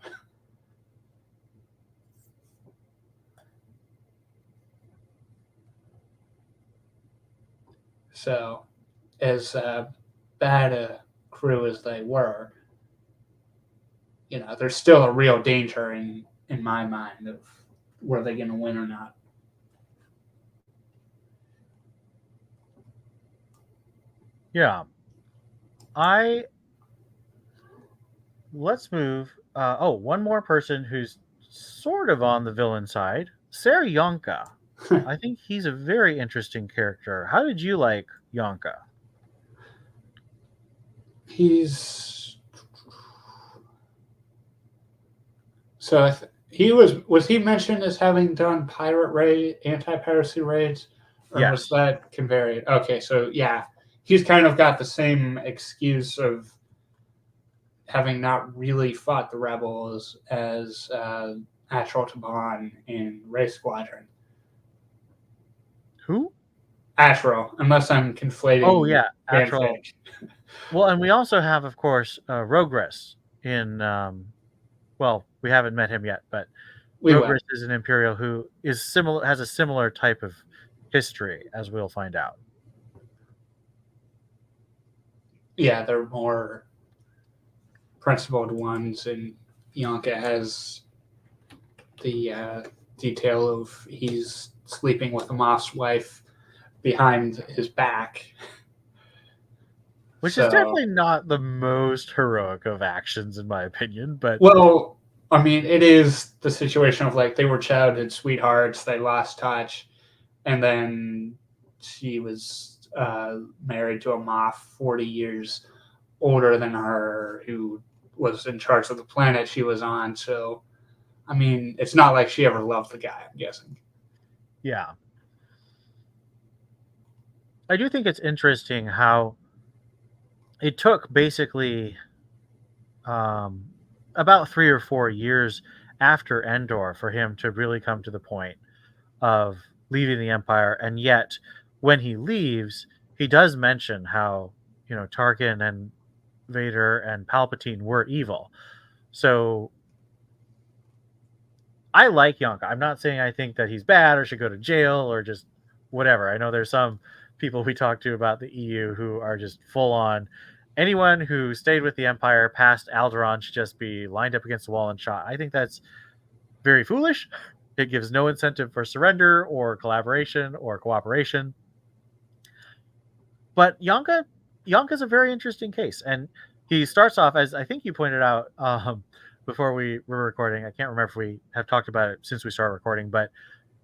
So, as bad a crew as they were, there's still a real danger in my mind of were they going to win or not. Yeah. Let's move. One more person who's sort of on the villain side, Sarah Yonka. I think he's a very interesting character. How did you like Yonka? He's so he was he mentioned as having done pirate raid, anti-piracy raids, or Yes. was that Convariant? Okay, so yeah, he's kind of got the same excuse of having not really fought the rebels as Astral Taban in Wraith Squadron. Who? Astral, unless I'm conflating. Oh yeah, Astral. fanfic. Well, and we also have, of course, Rogress in. Well, we haven't met him yet, but Rogress is an Imperial who is has a similar type of history, as we'll find out. yeah, they're more principled ones, and Yonka has the detail of he's sleeping with a Moff's wife behind his back. Which is So, definitely not the most heroic of actions, in my opinion. But well, I mean, it is the situation of like they were childhood sweethearts, they lost touch, and then she was married to a Moff 40 years older than her who was in charge of the planet she was on. So, I mean, it's not like she ever loved the guy, I'm guessing. yeah, I do think it's interesting how it took basically um, about 3 or 4 years after Endor for him to really come to the point of leaving the Empire, and yet when he leaves, he does mention how Tarkin and Vader and Palpatine were evil. So I like Yonka. I'm not saying I think that he's bad or should go to jail or just whatever. I know there's some people we talk to about the EU who are just full on. Anyone who stayed with the Empire past Alderaan should just be lined up against the wall and shot. I think that's very foolish. It gives no incentive for surrender or collaboration or cooperation. But Yonka's a very interesting case, and he starts off as I think you pointed out before we were recording. I can't remember if we have talked about it since we started recording, but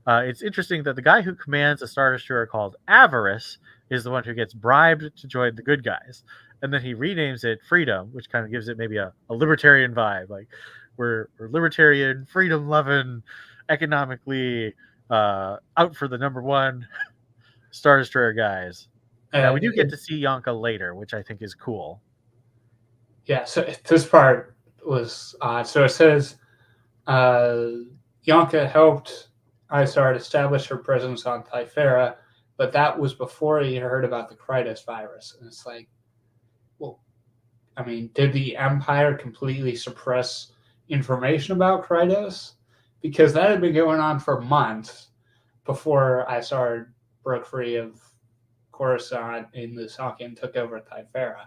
it's interesting that the guy who commands a Star Destroyer called Avarice is the one who gets bribed to join the good guys, and then he renames it Freedom, which kind of gives it maybe a libertarian vibe, like we're libertarian, freedom loving, economically out for the number one Star Destroyer guys. Now we do get to see Yonka later, which I think is cool. Yeah, so this part was odd. So it says Yonka helped Isard establish her presence on Typhera, but that was before he heard about the Krytos virus. And it's like, well, I mean, did the Empire completely suppress information about Krytos? Because that had been going on for months before Isard broke free of Coruscant in the Lusaka and took over Typhera.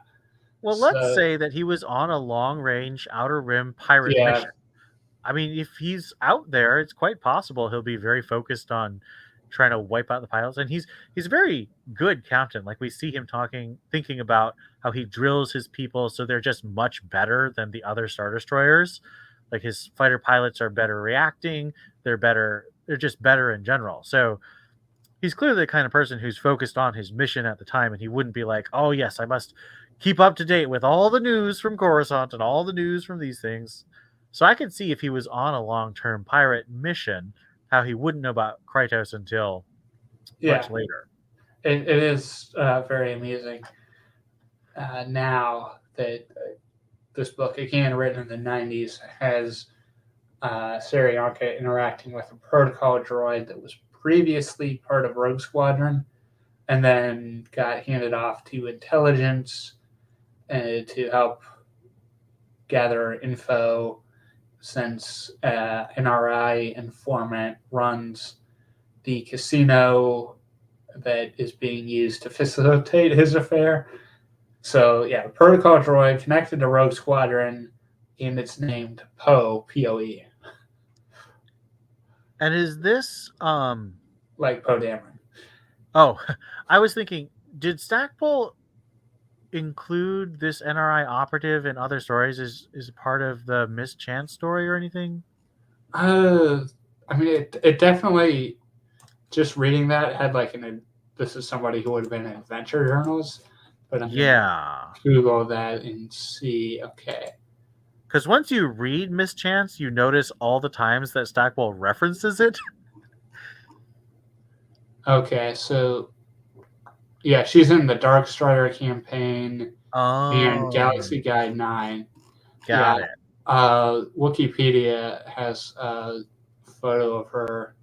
Well, let's So, say that he was on a long-range Outer Rim pirate yeah, mission. I mean, if he's out there, it's quite possible he'll be very focused on trying to wipe out the pilots. And he's a very good captain. Like we see him thinking about how he drills his people so they're just much better than the other Star Destroyers. Like his fighter pilots are better reacting. They're just better in general. So he's clearly the kind of person who's focused on his mission at the time, and he wouldn't be like, oh yes, I must keep up to date with all the news from Coruscant and all the news from these things. So I can see if he was on a long-term pirate mission, how he wouldn't know about Krytos until yeah, much later. it is very amusing now that this book, again written in the 90s, has Sarionka interacting with a protocol droid that was previously part of Rogue Squadron and then got handed off to intelligence to help gather info since NRI informant runs the casino that is being used to facilitate his affair. So, yeah, protocol droid connected to Rogue Squadron, and it's named Poe, P-O-E. And is this Like Poe Dameron. oh, I was thinking, did Stackpole include this NRI operative in other stories? Is part of the Miss Chance story or anything? I mean, it definitely, just reading that had like this is somebody who would have been an adventure journalist, but I'm going to Yeah. Google that and see, okay. Because once you read Miss Chance, you notice all the times that Stackpole references it. Okay, so yeah, she's in the Dark Strider campaign and Oh, Galaxy Guide 9. Yeah, got it. Wikipedia has a photo of her,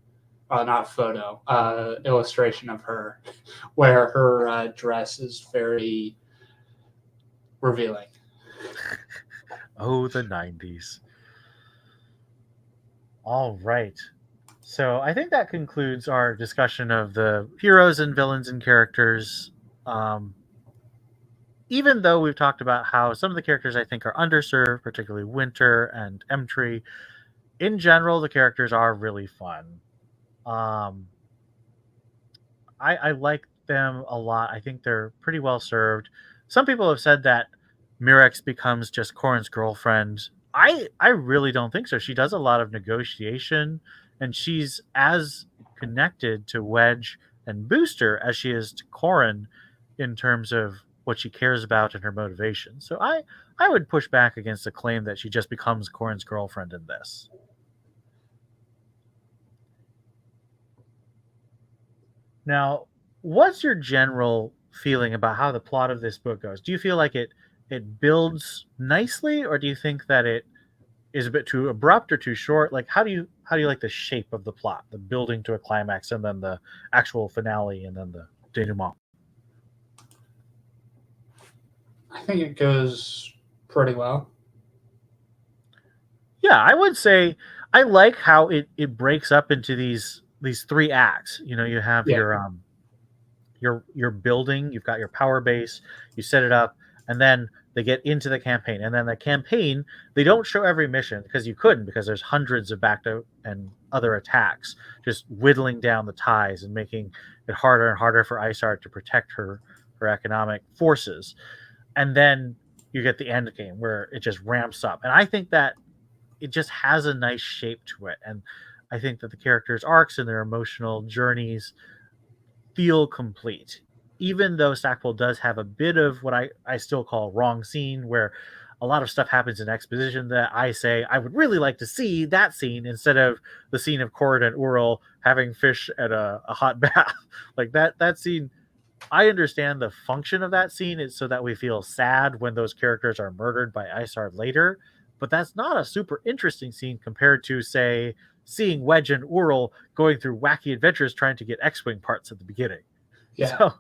not photo, illustration of her, where her dress is very revealing. Oh, the 90s. All right. So I think that concludes our discussion of the heroes and villains and characters. Um, even though we've talked about how some of the characters I think are underserved, particularly Winter and Emtree, in general, the characters are really fun. I like them a lot. I think they're pretty well served. Some people have said that Mirex becomes just Corrin's girlfriend. I really don't think so. She does a lot of negotiation, and she's as connected to Wedge and Booster as she is to Corrin in terms of what she cares about and her motivation. So I would push back against the claim that she just becomes Corrin's girlfriend in this. Now, what's your general feeling about how the plot of this book goes? Do you feel like it builds nicely, or do you think that it is a bit too abrupt or too short? Like, how do you like the shape of the plot, the building to a climax, and then the actual finale, and then the denouement? I think it goes pretty well. Yeah, I would say I like how it breaks up into these three acts. You know, you have your building, you've got your power base, you set it up, and then they get into the campaign. And then the campaign, they don't show every mission because you couldn't, because there's hundreds of Bacta and other attacks, just whittling down the ties and making it harder and harder for Isard to protect her economic forces. And then you get the end game where it just ramps up. And I think that it just has a nice shape to it. And I think that the characters' arcs and their emotional journeys feel complete, even though Stackpole does have a bit of what I still call wrong scene, where a lot of stuff happens in exposition that I say I would really like to see that scene instead of the scene of Corrin and Ural having fish at a hot bath. Like that scene, I understand the function of that scene is so that we feel sad when those characters are murdered by Isard later, but that's not a super interesting scene compared to, say, seeing Wedge and Ural going through wacky adventures trying to get X-Wing parts at the beginning. Yeah. So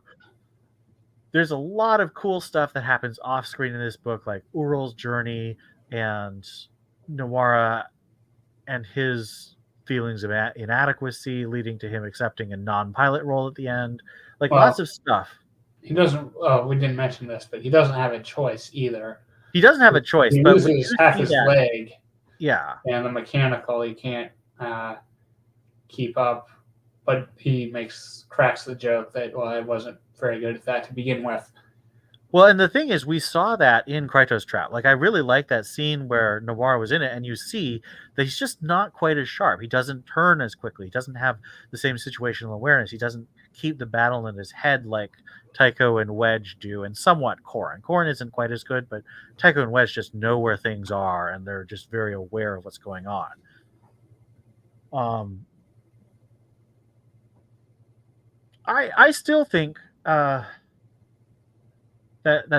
there's a lot of cool stuff that happens off screen in this book, like Ural's journey and Nawara and his feelings of inadequacy leading to him accepting a non-pilot role at the end. Like, lots of stuff. He doesn't, we didn't mention this, but he doesn't have a choice either. He doesn't have a choice. He but loses half his leg. Yeah. And the mechanical, he can't keep up. But he cracks the joke that, well, I wasn't very good at that to begin with. Well, and the thing is, we saw that in Krytos Trap. Like, I really like that scene where Nawara was in it, and you see that he's just not quite as sharp. He doesn't turn as quickly. He doesn't have the same situational awareness. He doesn't keep the battle in his head like Tycho and Wedge do, and somewhat Corrin. Corrin isn't quite as good, but Tycho and Wedge just know where things are, and they're just very aware of what's going on. I still think that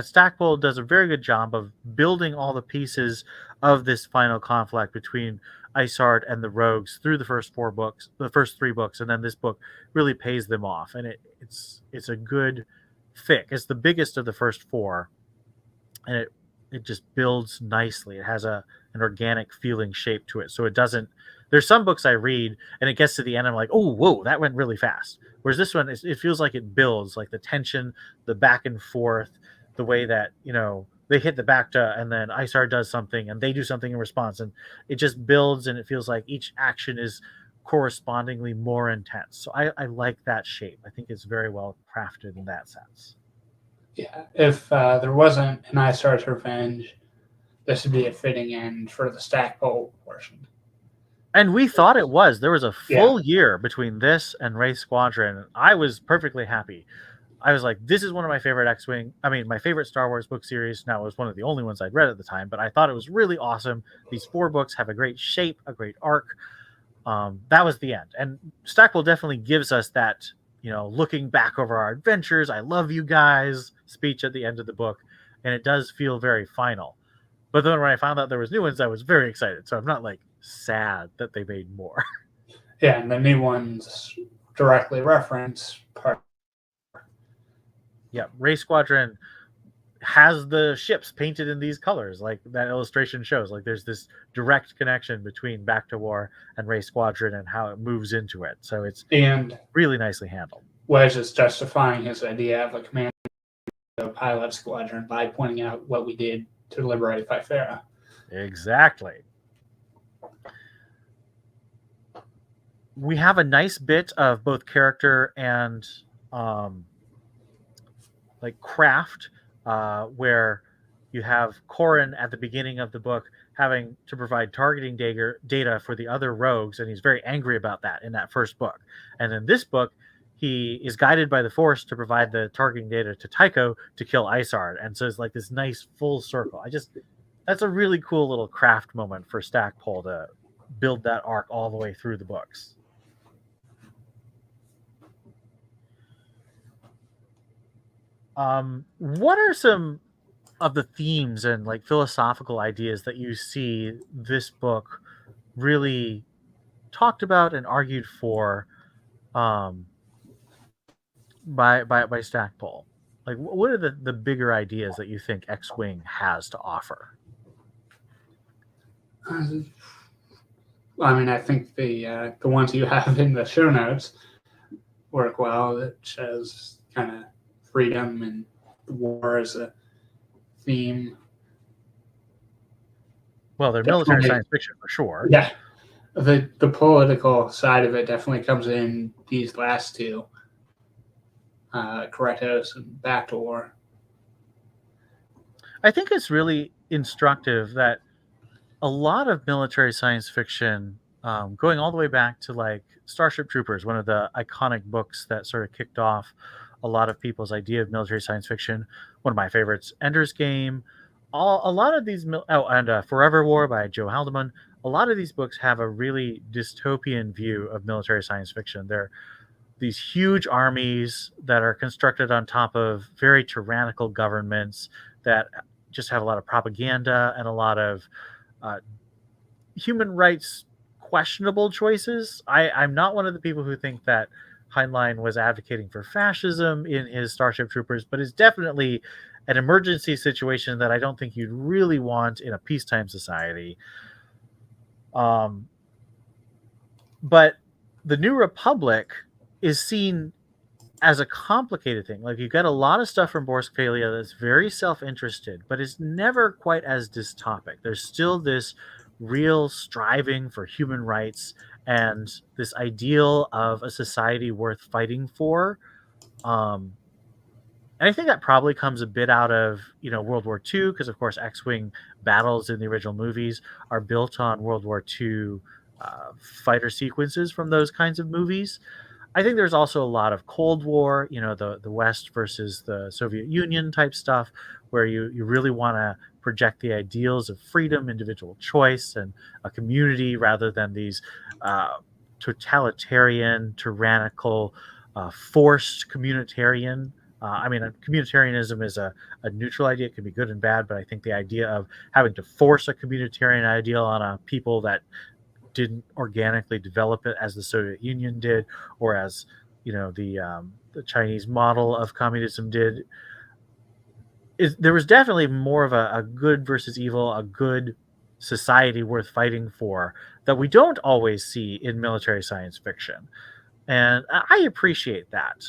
Stackpole does a very good job of building all the pieces of this final conflict between Isard and the Rogues through the first three books, and then this book really pays them off, and it's a good thick. It's the biggest of the first four, and it just builds nicely. It has an organic feeling shape to it, so it doesn't. There's some books I read, and it gets to the end, I'm like, oh, whoa, that went really fast. Whereas this one, it feels like it builds, like the tension, the back and forth, the way that, they hit the Bacta, and then Isard does something, and they do something in response, and it just builds, and it feels like each action is correspondingly more intense. So I like that shape. I think it's very well crafted in that sense. Yeah, if there wasn't an Isard's Revenge, this would be a fitting end for the Stackpole portion. And we thought it was. There was a full year between this and Wraith Squadron. I was perfectly happy. I was like, this is one of my favorite my favorite Star Wars book series. Now, it was one of the only ones I'd read at the time, but I thought it was really awesome. These 4 books have a great shape, a great arc. That was the end. And Stackpole definitely gives us that, looking back over our adventures, I love you guys speech at the end of the book. And it does feel very final. But then when I found out there was new ones, I was very excited. So I'm not like sad that they made more. Yeah, and the new ones directly reference part. Yeah, Wraith Squadron has the ships painted in these colors, like that illustration shows. Like, there's this direct connection between Bacta War and Wraith Squadron and how it moves into it. So it's really nicely handled. Wedge is justifying his idea of a command pilot squadron by pointing out what we did to liberate Thifera. Exactly. We have a nice bit of both character and like craft, where you have Corrin at the beginning of the book having to provide targeting data for the other rogues, and he's very angry about that in that first book. And in this book, he is guided by the Force to provide the targeting data to Tycho to kill Isard. And so it's like this nice full circle. That's a really cool little craft moment for Stackpole to build that arc all the way through the books. What are some of the themes and like philosophical ideas that you see this book really talked about and argued for by Stackpole? Like, what are the bigger ideas that you think X-Wing has to offer? I mean, I think the ones you have in the show notes work well. It shows kind of freedom and war as a theme. Well, they're military science fiction for sure. Yeah. The political side of it definitely comes in these last two, Kratos and Bacta War. I think it's really instructive that a lot of military science fiction, going all the way back to like Starship Troopers, one of the iconic books that sort of kicked off a lot of people's idea of military science fiction. One of my favorites, Ender's Game. A lot of these, and Forever War by Joe Haldeman. A lot of these books have a really dystopian view of military science fiction. They're these huge armies that are constructed on top of very tyrannical governments that just have a lot of propaganda and a lot of human rights questionable choices. I'm not one of the people who think that Heinlein was advocating for fascism in his Starship Troopers, but it's definitely an emergency situation that I don't think you'd really want in a peacetime society. But the New Republic is seen as a complicated thing. Like, you get a lot of stuff from Borskvalia that's very self-interested, but it's never quite as dystopic. There's still this real striving for human rights and this ideal of a society worth fighting for. And I think that probably comes a bit out of, World War II, because of course X-Wing battles in the original movies are built on World War II fighter sequences from those kinds of movies. I think there's also a lot of Cold War, the West versus the Soviet Union type stuff, where you really want to project the ideals of freedom, individual choice, and a community rather than these totalitarian, tyrannical, forced communitarian. Communitarianism is a neutral idea. It can be good and bad, but I think the idea of having to force a communitarian ideal on a people that didn't organically develop it as the Soviet Union did, or as the Chinese model of communism did, there was definitely more of a good versus evil, a good society worth fighting for that we don't always see in military science fiction. And I appreciate that.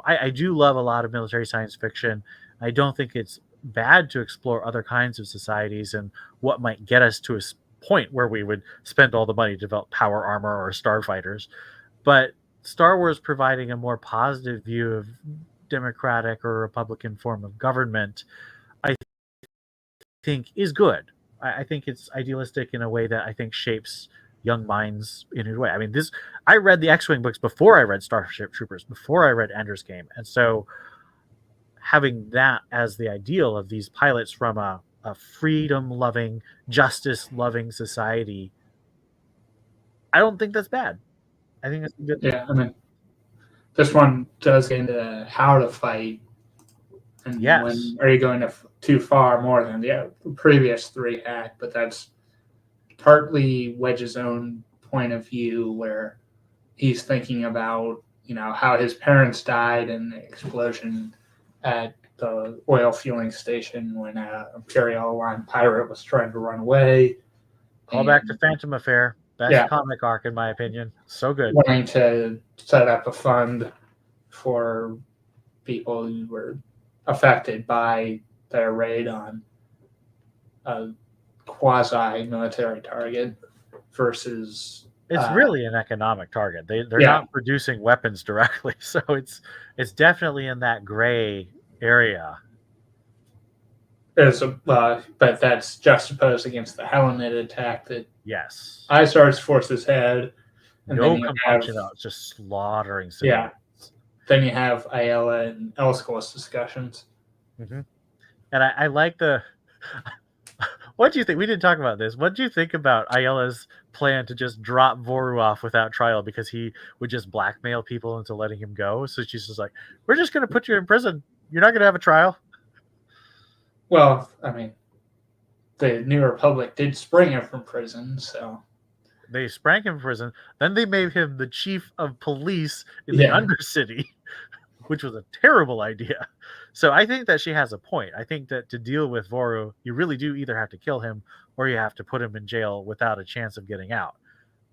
I do love a lot of military science fiction. I don't think it's bad to explore other kinds of societies and what might get us to a point where we would spend all the money to develop power armor or starfighters. But Star Wars providing a more positive view of democratic or republican form of government, I think is good. I think it's idealistic in a way that I think shapes young minds in a way. I read the X-Wing books before I read Starship Troopers, before I read Ender's Game. And so having that as the ideal of these pilots from a freedom-loving, justice-loving society, I don't think that's bad. I think it's good. Yeah, this one does get into how to fight, and yes. When are you going too far more than the previous three had, but that's partly Wedge's own point of view, where he's thinking about how his parents died in the explosion at the oil fueling station when an Imperial Line pirate was trying to run away. Call back to Phantom Affair. Best comic arc, in my opinion. So good. Wanting to set up a fund for people who were affected by their raid on a quasi-military target versus It's really an economic target. They're Yeah. not producing weapons directly, so it's definitely in that gray area. but that's juxtaposed against the Hellenid attack that Yes. Isar's forces had. And No then you compunction have, out, just slaughtering civilians. then you have Ayala and Elskol's discussions. Mm-hmm. And I like the. What do you think? We didn't talk about this. What do you think about Ayala's plan to just drop Voru off without trial because he would just blackmail people into letting him go? So she's just like, "We're just going to put you in prison. You're not going to have a trial." Well, I mean, the New Republic did spring him from prison, so they sprang him from prison. Then they made him the chief of police in the Undercity, which was a terrible idea. So I think that she has a point. I think that to deal with Voru, you really do either have to kill him or you have to put him in jail without a chance of getting out.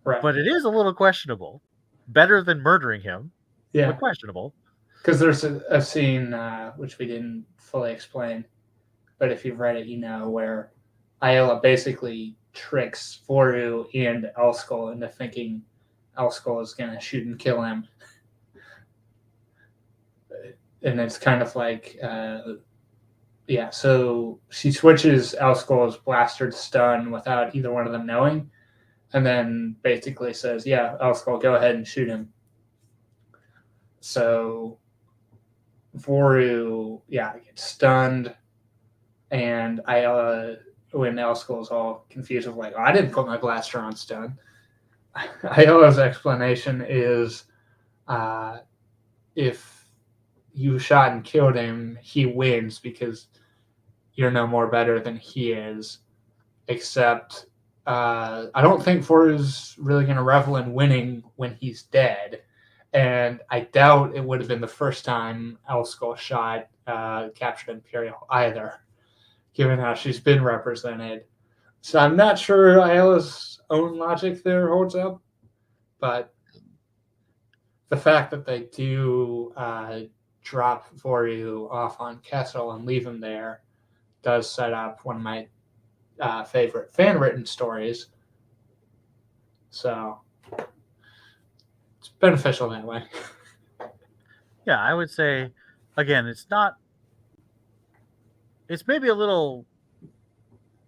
Right. But it is a little questionable. Better than murdering him, but questionable. Because there's a scene, which we didn't fully explain, but if you've read it, you know, where Ayala basically tricks Voru and Elskol into thinking Elskol is going to shoot and kill him. And it's kind of like, so she switches Elskol's blaster to stun without either one of them knowing, and then basically says, Elskol, go ahead and shoot him. So Voru, gets stunned, and when Elskol's all confused of like, I didn't put my blaster on stun. Ayala's explanation is, if you shot and killed him, he wins because you're no more better than he is. Except, I don't think Voru's really going to revel in winning when he's dead. And I doubt it would have been the first time Elskol shot captured Imperial either, given how she's been represented. So I'm not sure Ayala's own logic there holds up, but the fact that they do drop Voru off on Kessel and leave him there does set up one of my favorite fan-written stories. So it's beneficial that way. Yeah, I would say, again, it's maybe a little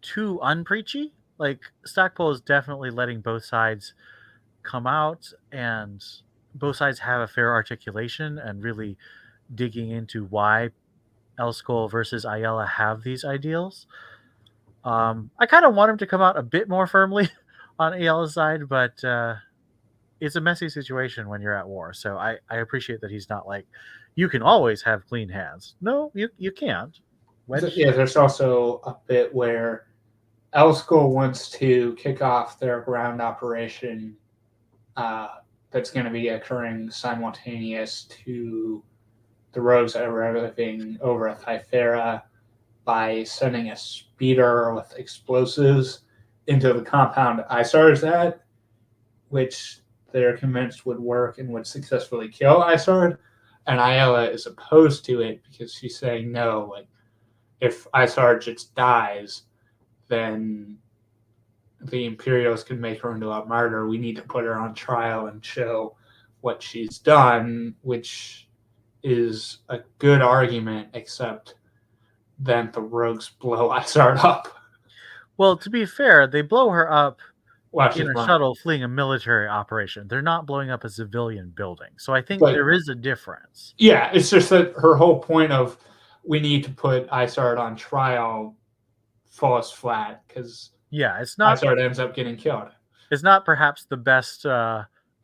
too unpreachy. Like, Stackpole is definitely letting both sides come out, and both sides have a fair articulation and really digging into why Elskol versus Ayala have these ideals. I kind of want him to come out a bit more firmly on Ayala's side, but it's a messy situation when you're at war. So I appreciate that he's not like, you can always have clean hands. No, you can't. There's also a bit where Elskol wants to kick off their ground operation that's going to be occurring simultaneous to the rogues arriving over Thyfera by sending a speeder with explosives into the compound Isar is at, which they're convinced would work and would successfully kill Isar. And Ayala is opposed to it because she's saying, no, like, if Isar just dies, then the Imperials can make her into a martyr. We need to put her on trial and show what she's done, which is a good argument, except then the rogues blow Isar up. Well, to be fair, they blow her up in a flying. shuttle fleeing a military operation. They're not blowing up a civilian building. So I think there is a difference. Yeah, it's just that her whole point of we need to put Isar on trial falls flat because it's not. Isar ends up getting killed. It's not perhaps the best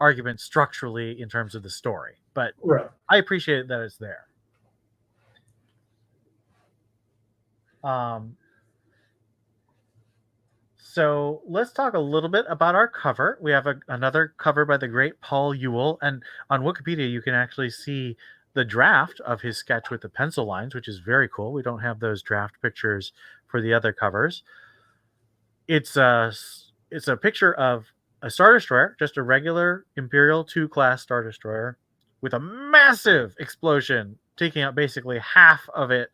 argument structurally in terms of the story, but I appreciate that it's there. So let's talk a little bit about our cover. We have another cover by the great Paul Ewell, and on Wikipedia you can actually see the draft of his sketch with the pencil lines, which is very cool. We don't have those draft pictures for the other covers. It's a picture of a Star Destroyer, just a regular Imperial 2 class Star Destroyer, with a massive explosion, taking out basically half of it,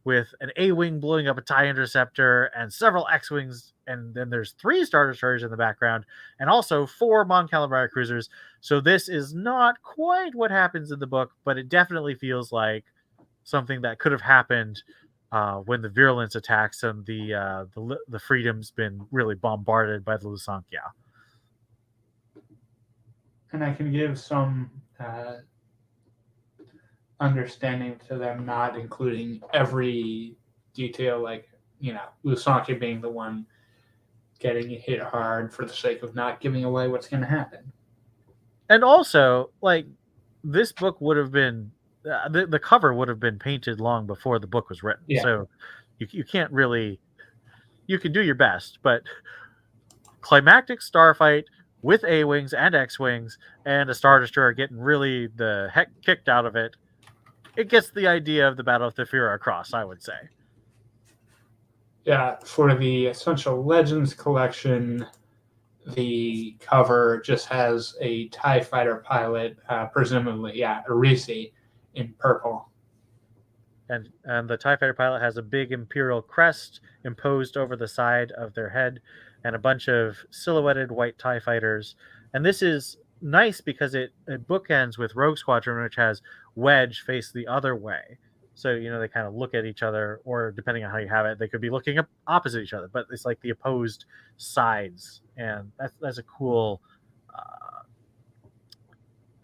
with an A-wing blowing up a TIE interceptor and several X-wings, and then there's 3 Star Destroyers in the background, and also 4 Mon Calamari cruisers. So this is not quite what happens in the book, but it definitely feels like something that could have happened when the Virulence attacks and the Freedom's been really bombarded by the Lusankya. And I can give some understanding to them not including every detail, like, Lusankya being the one getting hit hard for the sake of not giving away what's going to happen. And also, like, this book would have been the cover would have been painted long before the book was written. Yeah. So you can't really, you can do your best, but climactic starfight with A-wings and X-wings and a Star Destroyer getting really the heck kicked out of it, it gets the idea of the Battle of Thufira across, I would say. Yeah, for the Essential Legends collection, the cover just has a TIE fighter pilot, presumably, Arisi, in purple. And the TIE fighter pilot has a big Imperial crest imposed over the side of their head and a bunch of silhouetted white TIE fighters. And this is nice because it bookends with Rogue Squadron, which has Wedge face the other way. So, they kind of look at each other, or depending on how you have it, they could be looking up opposite each other, but it's like the opposed sides. And that's a cool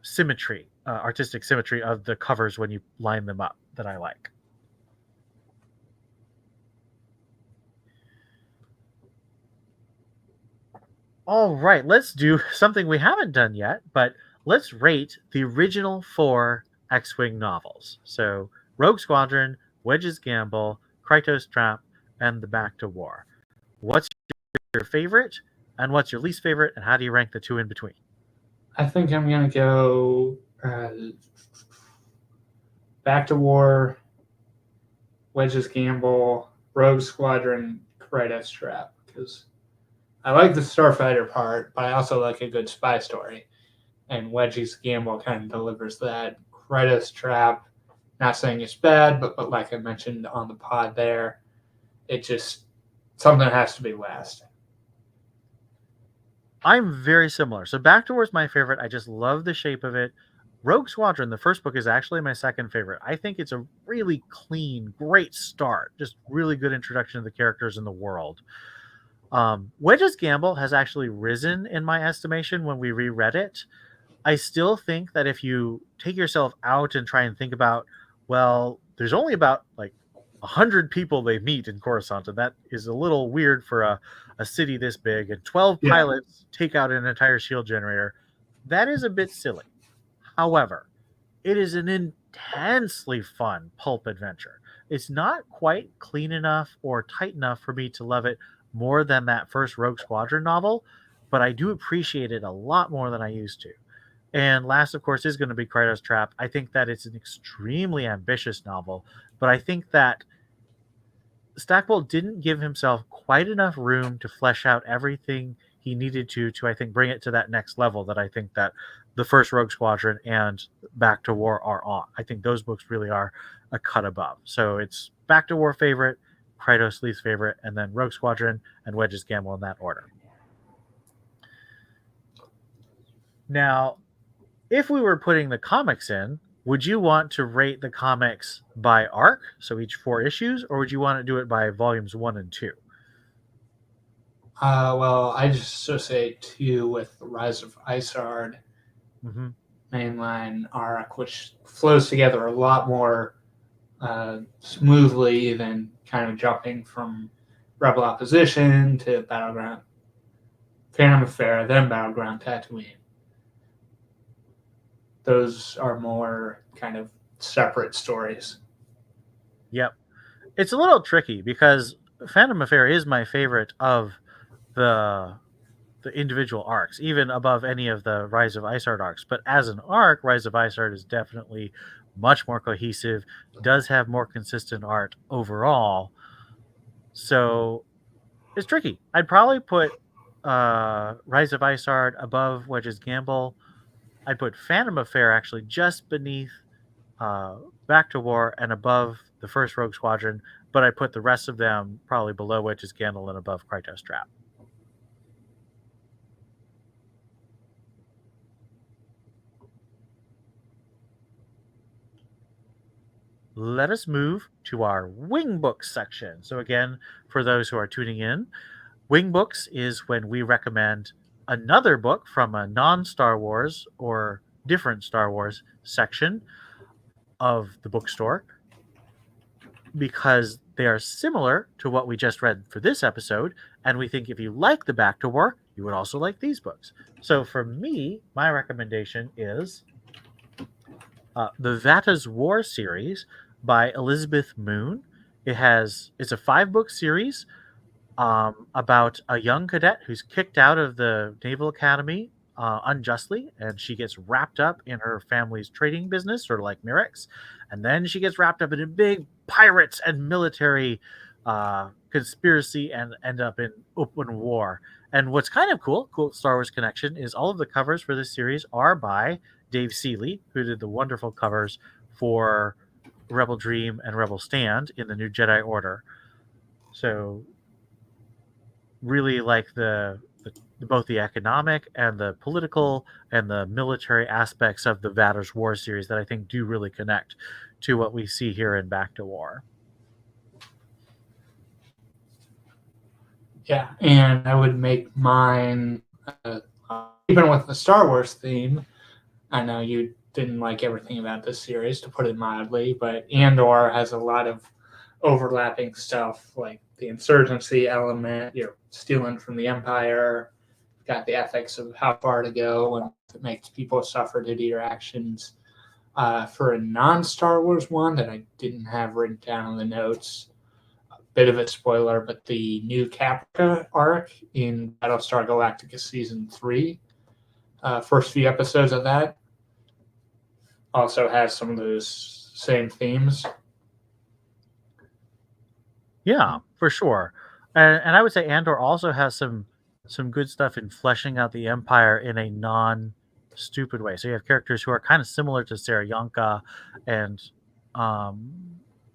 symmetry, artistic symmetry of the covers when you line them up that I like. All right, let's do something we haven't done yet, but let's rate the original 4 X-Wing novels. So Rogue Squadron, Wedge's Gamble, Krytos Trap, and the Bacta War. What's your favorite, and what's your least favorite, and how do you rank the 2 in between? I think I'm going to go Bacta War, Wedge's Gamble, Rogue Squadron, Krytos Trap, because I like the Starfighter part, but I also like a good spy story. And Wedge's Gamble kind of delivers that. Krytos Trap, not saying it's bad, but like I mentioned on the pod there, it just, something has to be last. I'm very similar. So Bacta War is my favorite. I just love the shape of it. Rogue Squadron, the first book, is actually my second favorite. I think it's a really clean, great start. Just really good introduction to the characters in the world. Wedge's Gamble has actually risen in my estimation when we reread it. I still think that if you take yourself out and try and think about, well, there's only about like 100 people they meet in Coruscant, and that is a little weird for a city this big, and 12 pilots take out an entire shield generator. That is a bit silly. However, it is an intensely fun pulp adventure. It's not quite clean enough or tight enough for me to love it more than that first Rogue Squadron novel, but I do appreciate it a lot more than I used to. And last, of course, is going to be Krytos Trap. I think that it's an extremely ambitious novel, but I think that Stackpole didn't give himself quite enough room to flesh out everything he needed to I think, bring it to that next level that I think that the first Rogue Squadron and Bacta War are on. I think those books really are a cut above. So it's Bacta War favorite, Krytos least favorite, and then Rogue Squadron and Wedge's Gamble in that order. Now, if we were putting the comics in, would you want to rate the comics by arc, so each 4 issues, or would you want to do it by volumes 1 and 2? Well, I just associate 2 with the Rise of Isard mainline arc, which flows together a lot more smoothly than kind of jumping from Rebel Opposition to Battleground Phantom Affair, then Battleground Tatooine. Those are more kind of separate stories. Yep. It's a little tricky because Phantom Affair is my favorite of the individual arcs, even above any of the Rise of Isard arcs. But as an arc, Rise of Isard is definitely much more cohesive, does have more consistent art overall. So it's tricky. I'd probably put Rise of Isard above Wedge's Gamble, I'd put Phantom Affair actually just beneath Bacta War and above the first Rogue Squadron, but I put the rest of them probably below Wedge's Scandal and above Krytos Trap. Let us move to our Wing Books section. So again, for those who are tuning in, Wing Books is when we recommend another book from a non-Star Wars or different Star Wars section of the bookstore, because they are similar to what we just read for this episode, and we think if you like the Bacta War, you would also like these books. So for me, my recommendation is the Bacta War series by Elizabeth Moon. It's a 5-book series about a young cadet who's kicked out of the Naval Academy unjustly, and she gets wrapped up in her family's trading business, sort of like Mirex, and then she gets wrapped up in a big pirates and military conspiracy and end up in open war. And what's kind of cool Star Wars connection, is all of the covers for this series are by Dave Seeley, who did the wonderful covers for Rebel Dream and Rebel Stand in the New Jedi Order. So really like both the economic and the political and the military aspects of the Bacta War series that I think do really connect to what we see here in Bacta War. Yeah, and I would make mine, even with the Star Wars theme. I know you didn't like everything about this series, to put it mildly, but Andor has a lot of overlapping stuff, like the insurgency element. You're stealing from the Empire. You've got the ethics of how far to go and it makes people suffer due to your actions. For a non-Star Wars one that I didn't have written down in the notes, a bit of a spoiler, but the new Caprica arc in Battlestar Galactica Season 3, first few episodes of that, also has some of those same themes. Yeah, for sure. And I would say Andor also has some good stuff in fleshing out the Empire in a non-stupid way. So you have characters who are kind of similar to Sarah Yonka and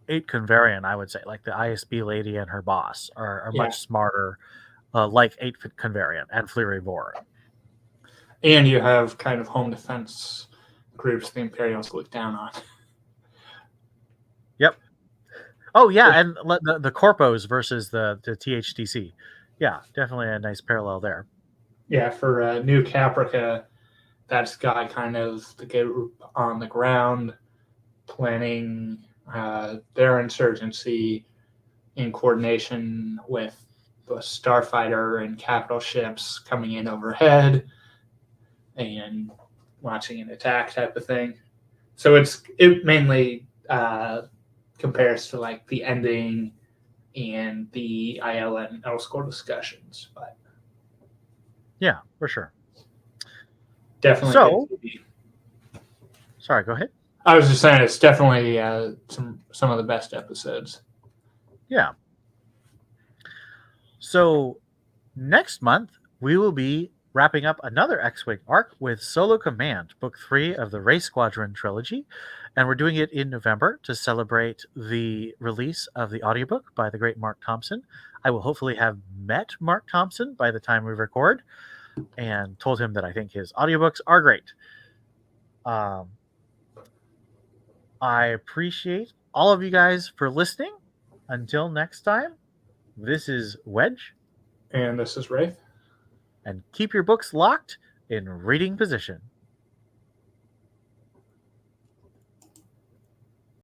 8 Convarian, I would say. Like the ISB lady and her boss are much smarter, like 8 Convarian and Fleary Vor. And you have kind of home defense groups the Imperials look down on. Yep. Oh, yeah, and the Corpos versus the THDC. Yeah, definitely a nice parallel there. Yeah, for New Caprica, that's got kind of the group on the ground planning their insurgency in coordination with the starfighter and capital ships coming in overhead and launching an attack type of thing. So it mainly compares to like the ending and the IL and L score discussions, but yeah, for sure. Definitely. So, sorry, go ahead. I was just saying it's definitely some of the best episodes. Yeah. So next month we will be wrapping up another X-Wing arc with Solo Command, Book 3 of the Wraith Squadron trilogy. And we're doing it in November to celebrate the release of the audiobook by the great Marc Thompson. I will hopefully have met Marc Thompson by the time we record and told him that I think his audiobooks are great. I appreciate all of you guys for listening. Until next time, this is Wedge. And this is Wraith. And keep your books locked in reading position.